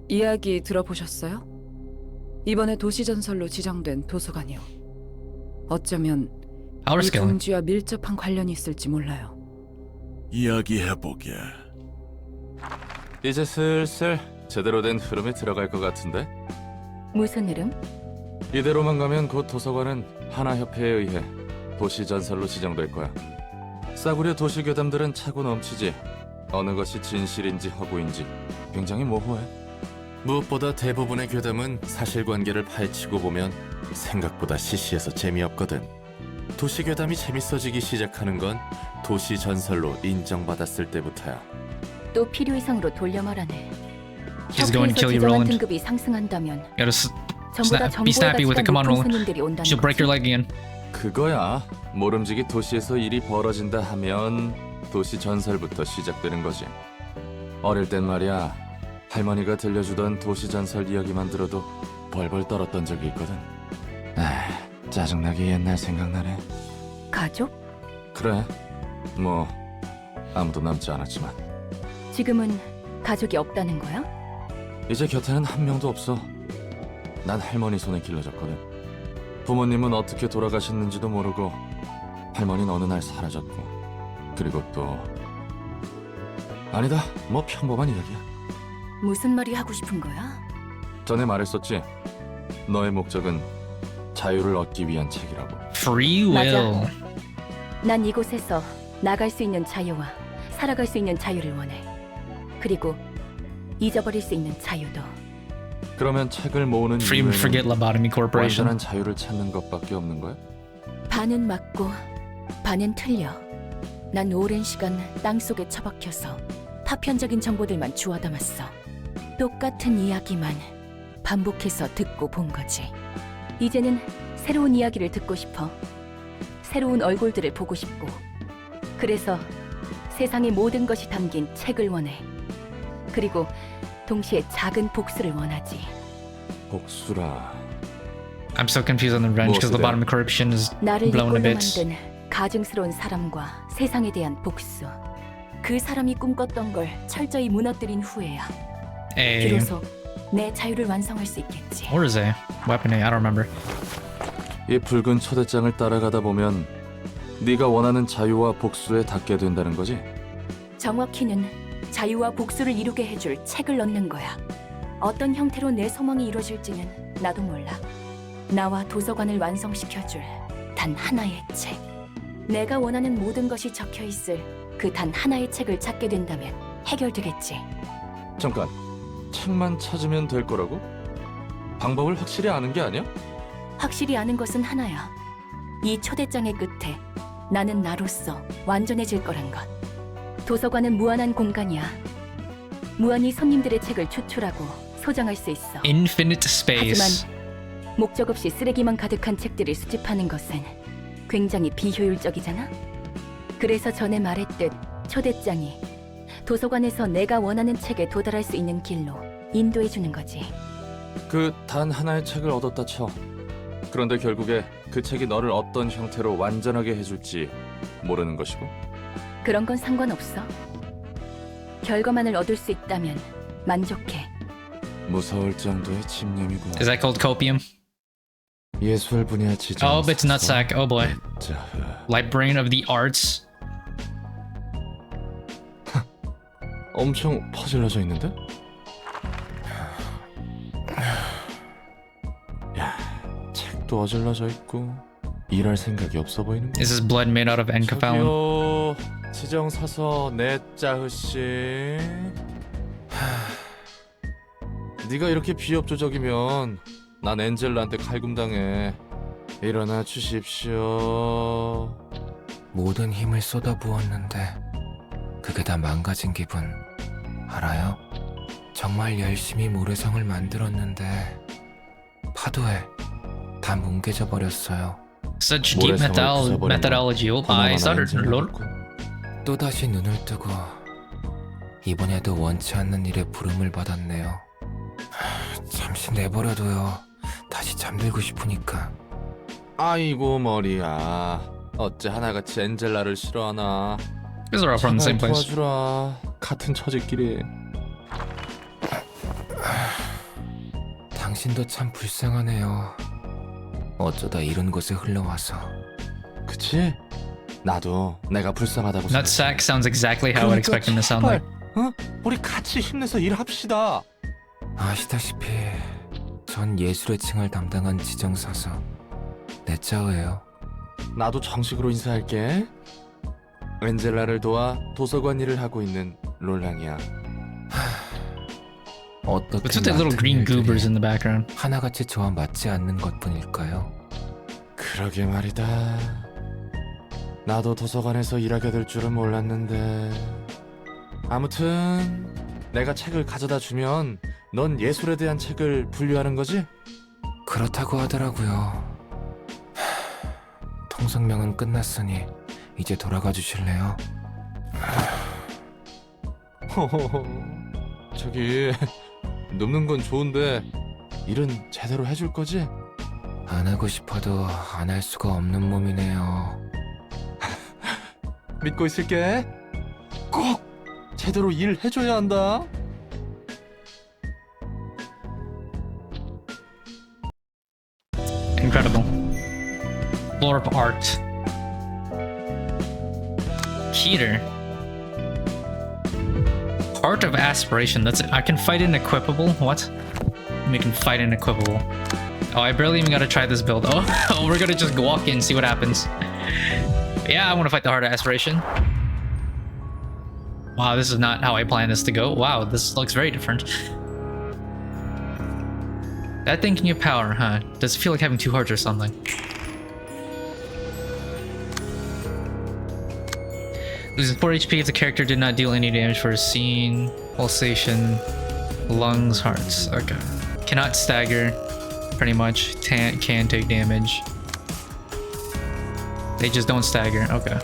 이야기 들어보셨어요? 이번에 도시전설로 지정된 도서관이요. 어쩌면 Power 이 scaling. 둥지와 밀접한 관련이 있을지 몰라요. 이야기해보게. 이제 슬슬 제대로 된 흐름에 들어갈 것 같은데? 무슨 흐름? 이대로만 가면 곧 도서관은 하나협회에 의해 도시전설로 지정될 거야. 싸구려 도시괴담들은 차고 넘치지. 어느 것이 진실인지 허구인지 굉장히 모호해. 무엇보다 대부분의 괴담은 사실관계를 파헤치고 보면 생각보다 시시해서 재미없거든. 도시괴담이 재밌어지기 시작하는 건 도시전설로 인정받았을 때부터야. 또 필요 이상으로 돌려 말하네. She's going to kill you, 지정한 Roland. 등급이 상승한다면 Gotta 전부 다 be 정보에 snappy with 가치가 it. Come on, 높은 Roland. 손님들이 온다는 She'll break 거지. your leg again. 그거야. 모름지기 도시에서 일이 벌어진다 하면 도시전설부터 시작되는 거지. 어릴 땐 말이야, 할머니가 들려주던 도시전설 이야기만 들어도 벌벌 떨었던 적이 있거든. 짜증나게 옛날 생각나네. 가족? 그래, 뭐 아무도 남지 않았지만 지금은 가족이 없다는 거야? 이제 곁에는 한 명도 없어. 난 할머니 손에 길러졌거든. 부모님은 어떻게 돌아가셨는지도 모르고 할머니는 어느 날 사라졌고, 그리고 또 아니다, 뭐 평범한 이야기야. 무슨 말이 하고 싶은 거야? 전에 말했었지. 너의 목적은 자유를 얻기 위한 책이라고. Free will. 난 이곳에서 나갈 수 있는 자유와 살아갈 수 있는 자유를 원해. 그리고 잊어버릴 수 있는 자유도. 그러면 책을 모으는 Free forget 이유는 lobotomy corporation. 완전한 자유를 찾는 것밖에 없는 거야? 반은 맞고 반은 틀려. 난 오랜 시간 땅속에 처박혀서 파편적인 정보들만 주워 담았어. 똑같은 이야기만 반복해서 듣고 본 거지. 이제는 새로운 이야기를 듣고 싶어. 새로운 얼굴들을 보고 싶고. 그래서 세상의 모든 것이 담긴 책을 원해. 그리고 동시에 작은 복수를 원하지. 복수라. I'm so confused on the revenge because lobotomy corruption is 나를 blown to 이꼴로 bits. 만든 가증스러운 사람과 세상에 대한 복수. 그 사람이 꿈꿨던 걸 철저히 무너뜨린 후에야 A. 비로소 내 자유를 완성할 수 있겠지. Or is A? Weapon A. I don't remember. 이 붉은 초대장을 따라가다 보면 네가 원하는 자유와 복수에 닿게 된다는 거지? 정확히는 자유와 복수를 이루게 해줄 책을 넣는 거야. 어떤 형태로 내 소망이 이루어질지는 나도 몰라. 나와 도서관을 완성시켜줄 단 하나의 책. 내가 원하는 모든 것이 적혀있을 그 단 하나의 책을 찾게 된다면 해결되겠지. 잠깐, 책만 찾으면 될 거라고? 방법을 확실히 아는 게 아니야? 확실히 아는 것은 하나야. 이 초대장의 끝에 나는 나로서 완전해질 거란 것. 도서관은 무한한 공간이야. 무한히 손님들의 책을 추출하고 소장할 수 있어. Infinite space. 하지만 목적 없이 쓰레기만 가득한 책들을 수집하는 것은 굉장히 비효율적이잖아. 그래서 전에 말했듯 초대장이 도서관에서 내가 원하는 책에 도달할 수 있는 길로 인도해 주는 거지. 그 단 하나의 책을 얻었다 쳐. 그런데 결국에 그 책이 너를 어떤 형태로 완전하게 해줄지 모르는 것이고. 그런 건 상관없어. 결과만을 얻을 수 있다면 만족해. 무서울 정도의 집념이구나. Is that called copium? 예술 분야 지정. Oh, it's Netzach. Oh boy. 자, Librarian of the Arts. 엄청 퍼질러져 있는데? 야, 책도 어질러져 있고 일할 생각이 없어 보이는 거. Is this blood made out of Enkephalon? 저기요, 지정사서 넷짜흐씨. 네가 이렇게 비협조적이면 난 엔젤라한테 갈굼당해. 일어나 주십시오. 모든 힘을 쏟아부었는데 그게 다 망가진 기분 알아요? 정말 열심히 모래성을 만들었는데 파도에 다 뭉개져 버렸어요. Such deep methodology. Oh, I started. Lol. 또다시 눈을 뜨고 이번에도 원치 않는 일에 부름을 받았네요. 잠시 내버려둬요. 다시 잠들고 싶으니까. 아이고 머리야. 어째 하나같이 엔젤라를 싫어하나. These are all from the same place. 도와주라. 같은 처지끼리. 당신도 참 불쌍하네요. 어쩌다 이런 곳에 흘러와서. 그치? 나도 내가 불쌍하다고 Netzach sounds exactly how I would expect him to sound like. 어? 우리 같이 힘내서 일합시다. 아시다시피 전 예술의 층을 담당한 지정사서 넷짜흐예요. 나도 정식으로 인사할게. 엔젤라를 도와 도서관 일을 하고 있는 롤랑이야. 어떻게 What's with the little green goobers in the background? 하나같이 저와 맞지 않는 것뿐일까요? 그러게 말이다. 나도 도서관에서 일하게 될 줄은 몰랐는데. 아무튼 내가 책을 가져다 주면 넌 예술에 대한 책을 분류하는 거지? 그렇다고 하더라고요. 통성명은 끝났으니 이제 돌아가 주실래요? 저기 눕는 건 좋은데 일은 제대로 해줄 거지? 안 하고 싶어도 안 할 수가 없는 몸이네요. 믿고 있을게. 꼭 제대로 일해줘야 한다. Incredible. Floor of art. Heater. Heart of aspiration. That's it. I can fight inequipable. What? We can fight inequipable. Oh, I barely even gotta try this build. Oh, we're gonna just walk in, see what happens. Yeah, I want to fight the heart of aspiration. Wow, this is not how I planned this to go. Wow, this looks very different. That thing can give power, huh? Does it feel like having two hearts or something? Loses 4 HP if the character did not deal any damage for a scene, pulsation, lungs, hearts. Okay. Cannot stagger, pretty much. Can take damage. They just don't stagger. Okay.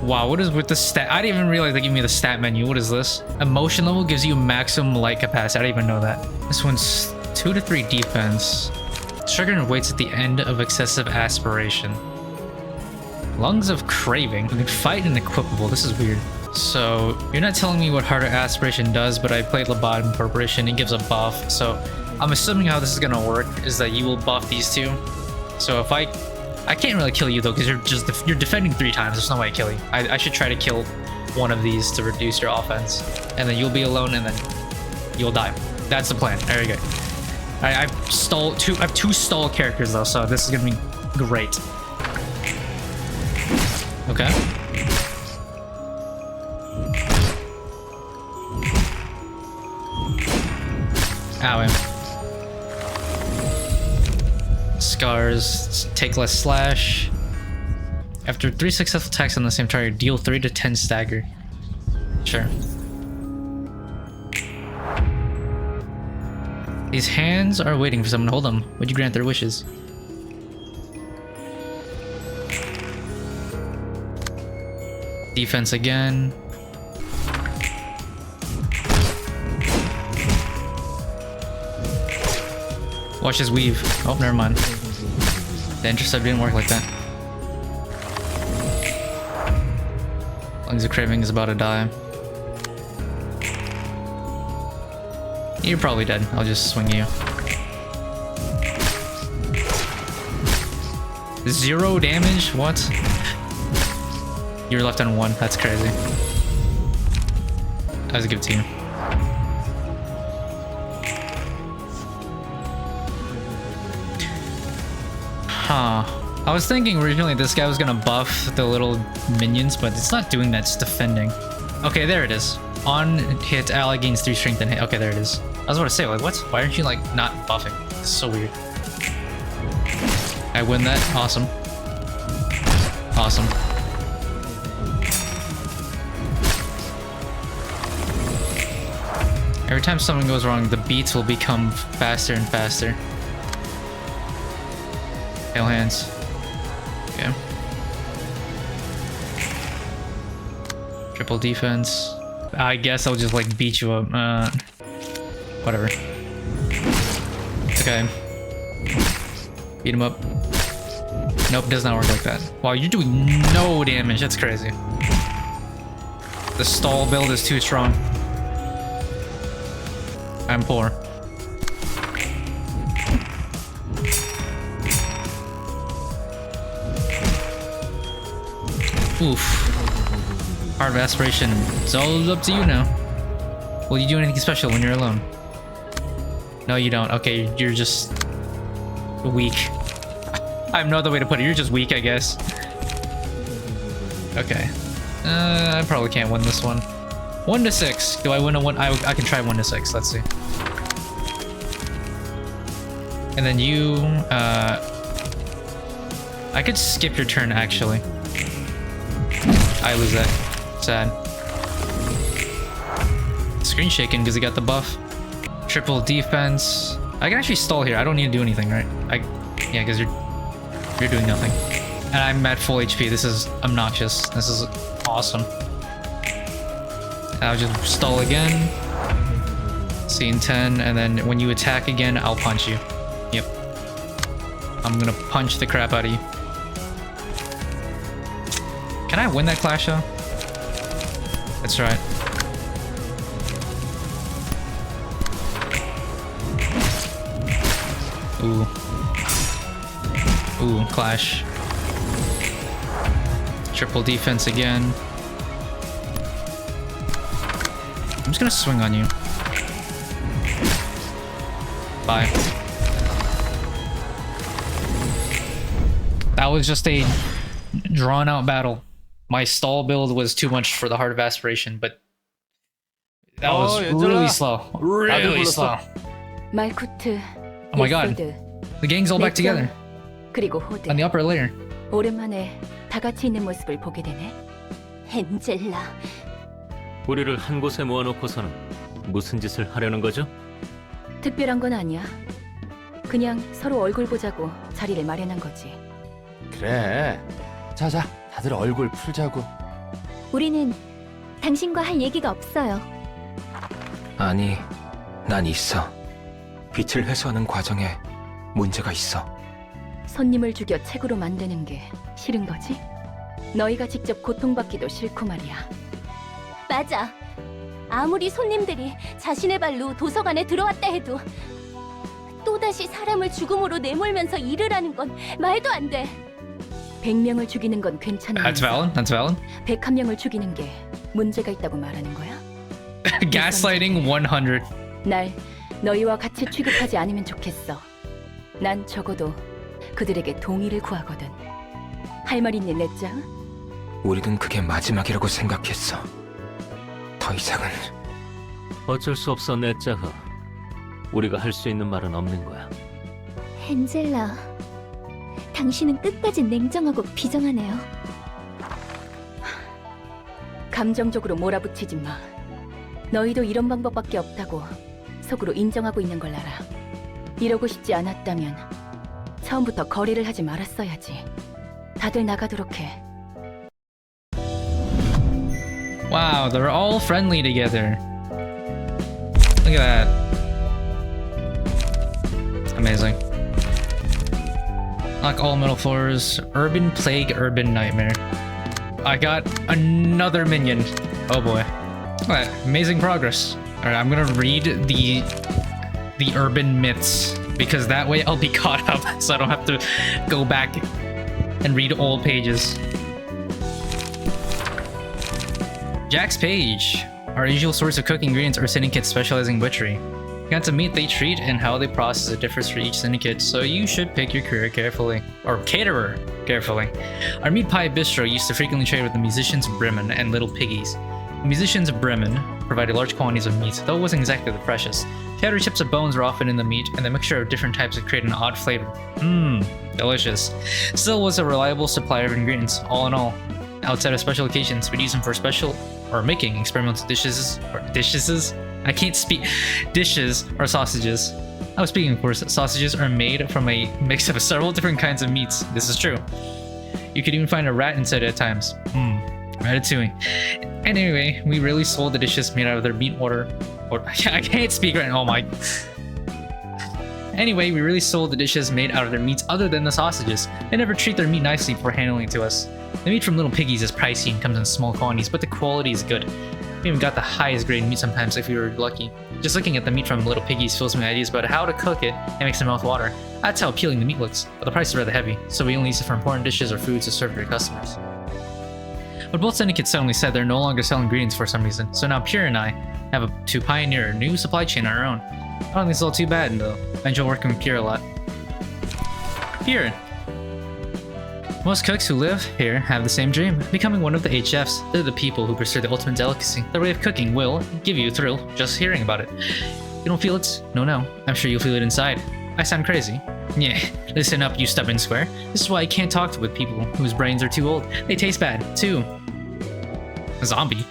Wow, what is with the stat? I didn't even realize they gave me the stat menu. What is this? Emotion level gives you maximum light capacity. I didn't even know that. This one's 2 to 3 defense. Trigger waits at the end of excessive aspiration. Lungs of craving. We can fight inequipable. This is weird. So you're not telling me what Heart of Aspiration does, but I played Lobotomy Corporation. It gives a buff. So I'm assuming how this is gonna work is that you will buff these two. So if I can't really kill you though, because you're defending 3 times. There's no way I kill you. I should try to kill one of these to reduce your offense, and then you'll be alone, and then you'll die. That's the plan. Very good. I have 2 stall characters though, so this is gonna be great. Okay. Ow. Scars, take less slash. After 3 successful attacks on the same target, deal 3 to 10 stagger. Sure. These hands are waiting for someone to hold them. Would you grant their wishes? Defense again. Watch his weave. Oh, never mind. The intercept didn't work like that. Lungs of Craving is about to die. You're probably dead. I'll just swing you. 0 damage? What? You're left on 1. That's crazy. That was a good team. Huh. I was thinking originally this guy was gonna buff the little minions, but it's not doing that, it's defending. Okay, there it is. On hit, ally gains 3 strength and hit. Okay, there it is. I was about to say, like, what? Why aren't you, like, not buffing? It's so weird. I win that. Awesome. Awesome. Every time something goes wrong, the beats will become faster and faster. Hail hands. Okay. Triple defense. I guess I'll just like beat you up. Whatever. Okay. Beat him up. Nope, does not work like that. Wow, you're doing no damage. That's crazy. The stall build is too strong. I'm poor. Oof. Heart of aspiration. It's all up to you now. Will you do anything special when you're alone? No, you don't. Okay, you're just weak. I have no other way to put it. You're just weak, I guess. Okay. I probably can't win this one. 1 to 6. Do I win a 1? I can try 1 to 6. Let's see. And then you, I could skip your turn actually. I lose that. Sad. Screen shaking because he got the buff. Triple defense. I can actually stall here. I don't need to do anything, right? Yeah, because you're doing nothing. And I'm at full HP. This is obnoxious. This is awesome. I'll just stall again. Scene 10, and then when you attack again, I'll punch you. Yep. I'm gonna punch the crap out of you. Can I win that clash though? That's right. Ooh. Ooh, clash. Triple defense again. I'm just gonna swing on you. Bye. That was just a drawn out battle. My stall build was too much for the Heart of Aspiration, but that was really slow. Really slow. 말쿠트, Oh my god. The gang's all back together 그리고 호드. on the upper layer. 오랜만에 다 같이 있는 모습을 보게 되네. 엔젤라, 우리를 한 곳에 모아놓고서는 무슨 짓을 하려는 거죠? 특별한 건 아니야. 그냥 서로 얼굴 보자고 자리를 마련한 거지. 그래. 자자, 다들 얼굴 풀자고. 우리는 당신과 할 얘기가 없어요. 아니, 난 있어. 빛을 회수하는 과정에 문제가 있어. 손님을 죽여 책으로 만드는 게 싫은 거지? 너희가 직접 고통받기도 싫고 말이야. 맞아. 아무리 손님들이 자신의 발로 도서관에 들어왔다 해도 또다시 사람을 죽음으로 내몰면서 일을 하는 건 말도 안 돼. 100명을 죽이는 건 괜찮은 That's valid. That's valid. 101명을 죽이는 게 문제가 있다고 말하는 거야? Gaslighting 100. 날 너희와 같이 취급하지 않으면 좋겠어. 난 적어도 그들에게 동의를 구하거든. 할 말 있니, 넷자? 우리는 그게 마지막이라고 생각했어. 더 이상은 어쩔 수 없어, 넷자흐. 우리가 할 수 있는 말은 없는 거야. 엔젤라, 당신은 끝까지 냉정하고 비정하네요. 감정적으로 몰아붙이지 마. 너희도 이런 방법밖에 없다고 속으로 인정하고 있는 걸 알아. 이러고 싶지 않았다면 처음부터 거래를 하지 말았어야지. 다들 나가도록 해. Wow, they're all friendly together. Look at that. Amazing. Lock all middle floors. Urban Plague, Urban Nightmare. I got another minion. Oh boy. Alright, amazing progress. Alright, I'm gonna read the urban myths because that way I'll be caught up so I don't have to go back and read old pages. Jack's page. Our usual source of cooking ingredients are syndicates specializing in butchery. The kinds of meat they treat and how they process it differs for each syndicate, so you should pick your career carefully. Or caterer carefully. Our meat pie bistro used to frequently trade with the musicians of Bremen and Little Piggies. The musicians of Bremen provided large quantities of meat, though it wasn't exactly the freshest. Cheddar chips of bones were often in the meat, and the mixture of different types would create an odd flavor. Delicious. Still was a reliable supplier of ingredients, all in all. Outside of special occasions, we'd use them for special or making experimental dishes I can't speak. Dishes or sausages. I was speaking, of course. Sausages are made from a mix of several different kinds of meats. This is true. You could even find a rat inside at times. Ratatouille. And anyway, we rarely sold the dishes made out of their meat water. Or I can't speak right now. Oh my. Anyway, we really sold the dishes made out of their meats other than the sausages. They never treat their meat nicely before handling it to us. The meat from Little Piggies is pricey and comes in small quantities, but the quality is good. We even got the highest grade meat sometimes if we were lucky. Just looking at the meat from Little Piggies fills me with ideas about how to cook it and makes my mouth water. That's how appealing the meat looks, but the price is rather heavy, so we only use it for important dishes or foods to serve to your customers. But both syndicates suddenly said they're no longer selling ingredients for some reason, so now Pure and I have to pioneer a new supply chain on our own. I don't think it's all too bad though. I enjoy working with Pure a lot. Pure. Most cooks who live here have the same dream, becoming one of the 8 chefs. They're the people who pursue the ultimate delicacy. Their way of cooking will give you a thrill just hearing about it. You don't feel it? No. I'm sure you'll feel it inside. I sound crazy. Yeah, listen up, you stubborn square. This is why I can't talk with people whose brains are too old. They taste bad, too. A zombie.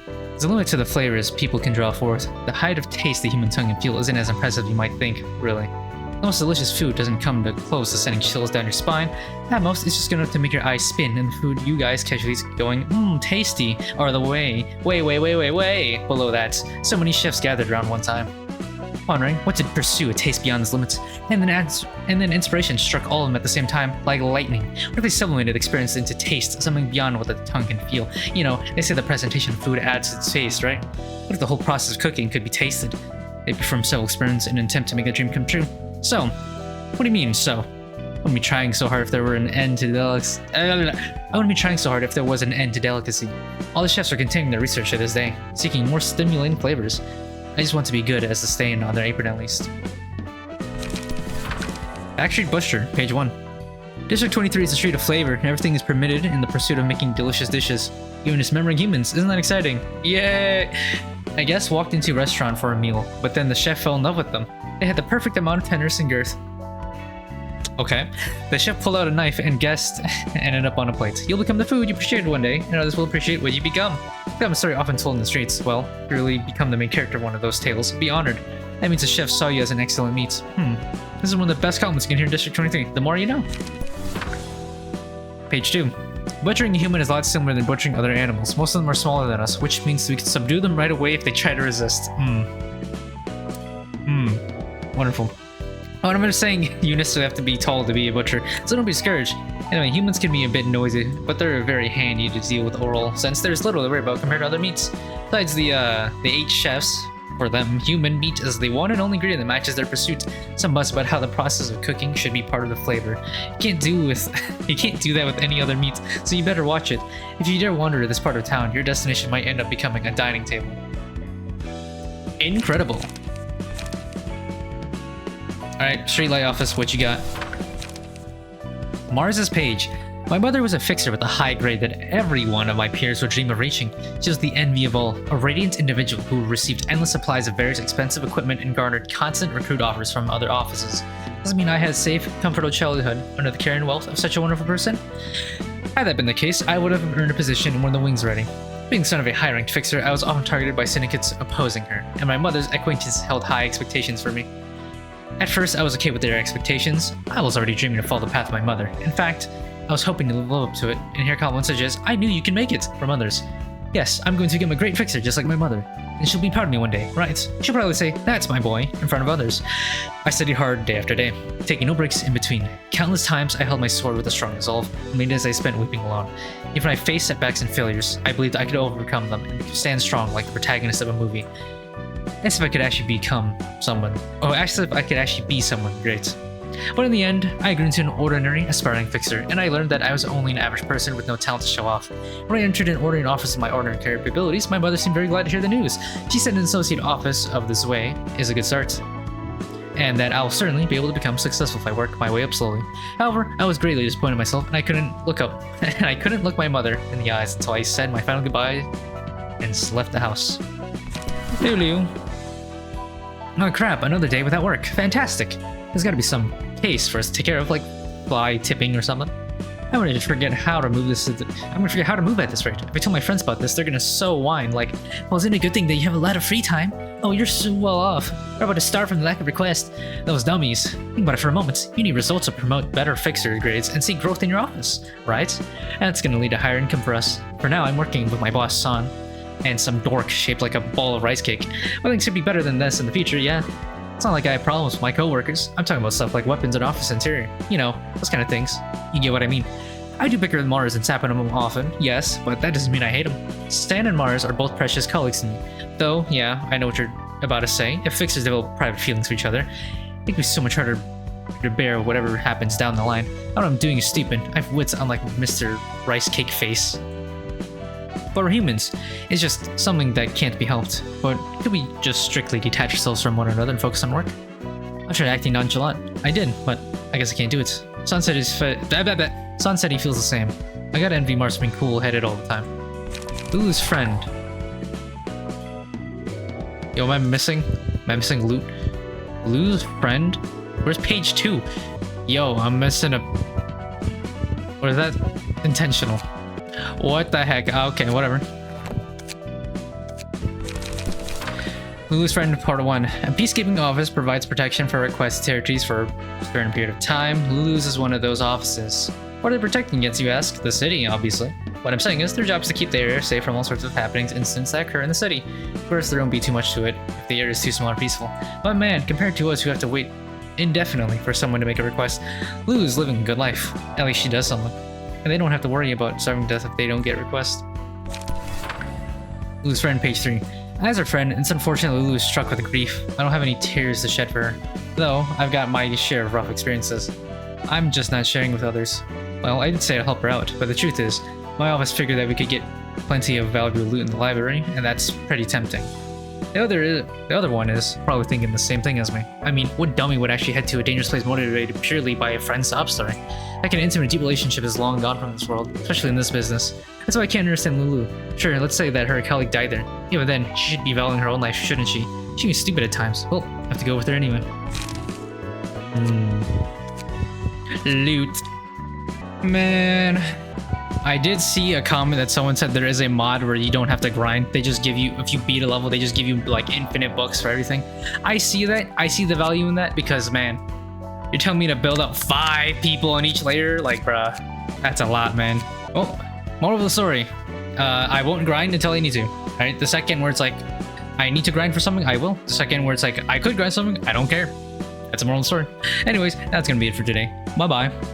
There's a limit to the flavors people can draw forth. The height of taste the human tongue can feel isn't as impressive as you might think, really. The most delicious food doesn't come to close to sending chills down your spine. At most, it's just enough to make your eyes spin, and the food you guys casually going, tasty, or the way below that. So many chefs gathered around one time, wondering what to pursue a taste beyond its limits, and then inspiration struck all of them at the same time, like lightning. What if they sublimated experience into taste, something beyond what the tongue can feel? You know, they say the presentation of food adds to its taste, right? What if the whole process of cooking could be tasted? They performed several experiments in an attempt to make a dream come true. So, what do you mean, so? I wouldn't be trying so hard if there were an end to delicacy. I wouldn't be trying so hard if there was an end to delicacy. All the chefs are continuing their research to this day, seeking more stimulating flavors. I just want to be good as the stain on their apron at least. Backstreet Butcher, page 1. District 23 is a street of flavor, and everything is permitted in the pursuit of making delicious dishes. Even dismembering humans, isn't that exciting? Yay! I guess walked into a restaurant for a meal, but then the chef fell in love with them. They had the perfect amount of tenderness and girth. Okay. The chef pulled out a knife and guessed ended up on a plate. You'll become the food you appreciated one day, and others will appreciate what you become. Become a story often told in the streets. Well, you really become the main character of one of those tales. Be honored. That means the chef saw you as an excellent meat. This is one of the best compliments you can hear in District 23. The more you know. Page 2. Butchering a human is a lot similar than butchering other animals. Most of them are smaller than us, which means we can subdue them right away if they try to resist. Wonderful. Oh, and I'm just saying you necessarily have to be tall to be a butcher, so don't be discouraged. Anyway, humans can be a bit noisy, but they're very handy to deal with oral, since there's little to worry about compared to other meats. Besides the 8 chefs, for them, human meat is the one and only ingredient that matches their pursuit. Some buzz about how the process of cooking should be part of the flavor. You can't do that with any other meat, so you better watch it. If you dare wander to this part of town, your destination might end up becoming a dining table. Incredible. Alright, Streetlight Office, what you got? Mars's page. My mother was a fixer with a high grade that every one of my peers would dream of reaching. She was the envy of all, a radiant individual who received endless supplies of various expensive equipment and garnered constant recruit offers from other offices. Doesn't mean I had a safe, comfortable childhood under the care and wealth of such a wonderful person. Had that been the case, I would have earned a position in one of the wings already. Being the son of a high-ranked fixer, I was often targeted by syndicates opposing her, and my mother's acquaintances held high expectations for me. At first, I was okay with their expectations. I was already dreaming to follow the path of my mother. In fact, I was hoping to live up to it, and hear compliments such as, "I knew you can make it," from others. Yes, I'm going to become a great fixer just like my mother, and she'll be proud of me one day, right? She'll probably say, "That's my boy," in front of others. I studied hard day after day, taking no breaks in between. Countless times I held my sword with a strong resolve, many days I spent weeping alone. Even when I faced setbacks and failures, I believed I could overcome them and stand strong like the protagonist of a movie. As if I could actually become someone. Oh, as if I could actually be someone great. But in the end, I grew into an ordinary, aspiring fixer, and I learned that I was only an average person with no talent to show off. When I entered an ordinary office with my ordinary capabilities, my mother seemed very glad to hear the news. She said an associate office of this way is a good start, and that I'll certainly be able to become successful if I work my way up slowly. However, I was greatly disappointed in myself, and I couldn't look up, and I couldn't look my mother in the eyes until I said my final goodbye and left the house. Lulu. Oh crap, another day without work. Fantastic. There's gotta be some case for us to take care of, like fly tipping or something. I'm gonna forget how to move this. I'm gonna forget how to move at this rate. If I tell my friends about this, they're gonna so whine like, well, isn't it a good thing that you have a lot of free time? Oh, you're so well off. We're about to start from the lack of request. Those dummies. Think about it for a moment. You need results to promote better fixer grades and see growth in your office, right? And that's gonna lead to higher income for us. For now, I'm working with my boss, San, and some dork shaped like a ball of rice cake. Well, things could be better than this in the future, yeah. It's not like I have problems with my coworkers. I'm talking about stuff like weapons and office interior. You know, those kind of things. You get what I mean. I do bicker with Mars and sap on them often, yes, but that doesn't mean I hate them. Stan and Mars are both precious colleagues to me. Though, yeah, I know what you're about to say. If fixers develop private feelings for each other, it can be so much harder to bear whatever happens down the line. What I'm doing is stupid. I have wits unlike Mr. Rice Cake Face. But we're humans. It's just something that can't be helped. But could we just strictly detach ourselves from one another and focus on work? I tried acting nonchalant. I did, but I guess I can't do it. Son said Son said he feels the same. I gotta envy Mars being cool-headed all the time. Lulu's friend. Yo, am I missing? Am I missing loot? Lulu's friend? Where's page 2? Yo, I'm missing a... Or is that intentional? What the heck? Okay, whatever. Lulu's friend, part 1. A peacekeeping office provides protection for request territories for a certain period of time. Lulu's is one of those offices. What are they protecting against, you ask? The city, obviously. What I'm saying is their job is to keep the area safe from all sorts of happenings, incidents that occur in the city. Of course, there won't be too much to it if the area is too small or peaceful. But man, compared to us who have to wait indefinitely for someone to make a request, Lulu's living a good life. At least she does something. And they don't have to worry about starving to death if they don't get requests. Lulu's friend, page 3. As her friend, it's unfortunate Lulu is struck with grief. I don't have any tears to shed for her, though I've got my share of rough experiences. I'm just not sharing with others. Well, I did say I'd help her out, but the truth is, my office figured that we could get plenty of valuable loot in the library, and that's pretty tempting. The other one is probably thinking the same thing as me. I mean, what dummy would actually head to a dangerous place motivated purely by a friend's sob story? That kind of intimate, deep relationship is long gone from this world, especially in this business. That's why I can't understand Lulu. Sure, let's say that her colleague died there. Yeah, but then, she should be valuing her own life, shouldn't she? She can be stupid at times. Well, I have to go with her anyway. Loot. Man. I did see a comment that someone said there is a mod where you don't have to grind. They just give you, if you beat a level, they just give you like infinite books for everything. I see that. I see the value in that because, man, you're telling me to build up 5 people on each layer? Like, bruh, that's a lot, man. Oh, moral of the story. I won't grind until I need to. Alright, the second where it's like, I need to grind for something, I will. The second where it's like, I could grind something, I don't care. That's a moral of the story. Anyways, that's gonna be it for today. Bye-bye.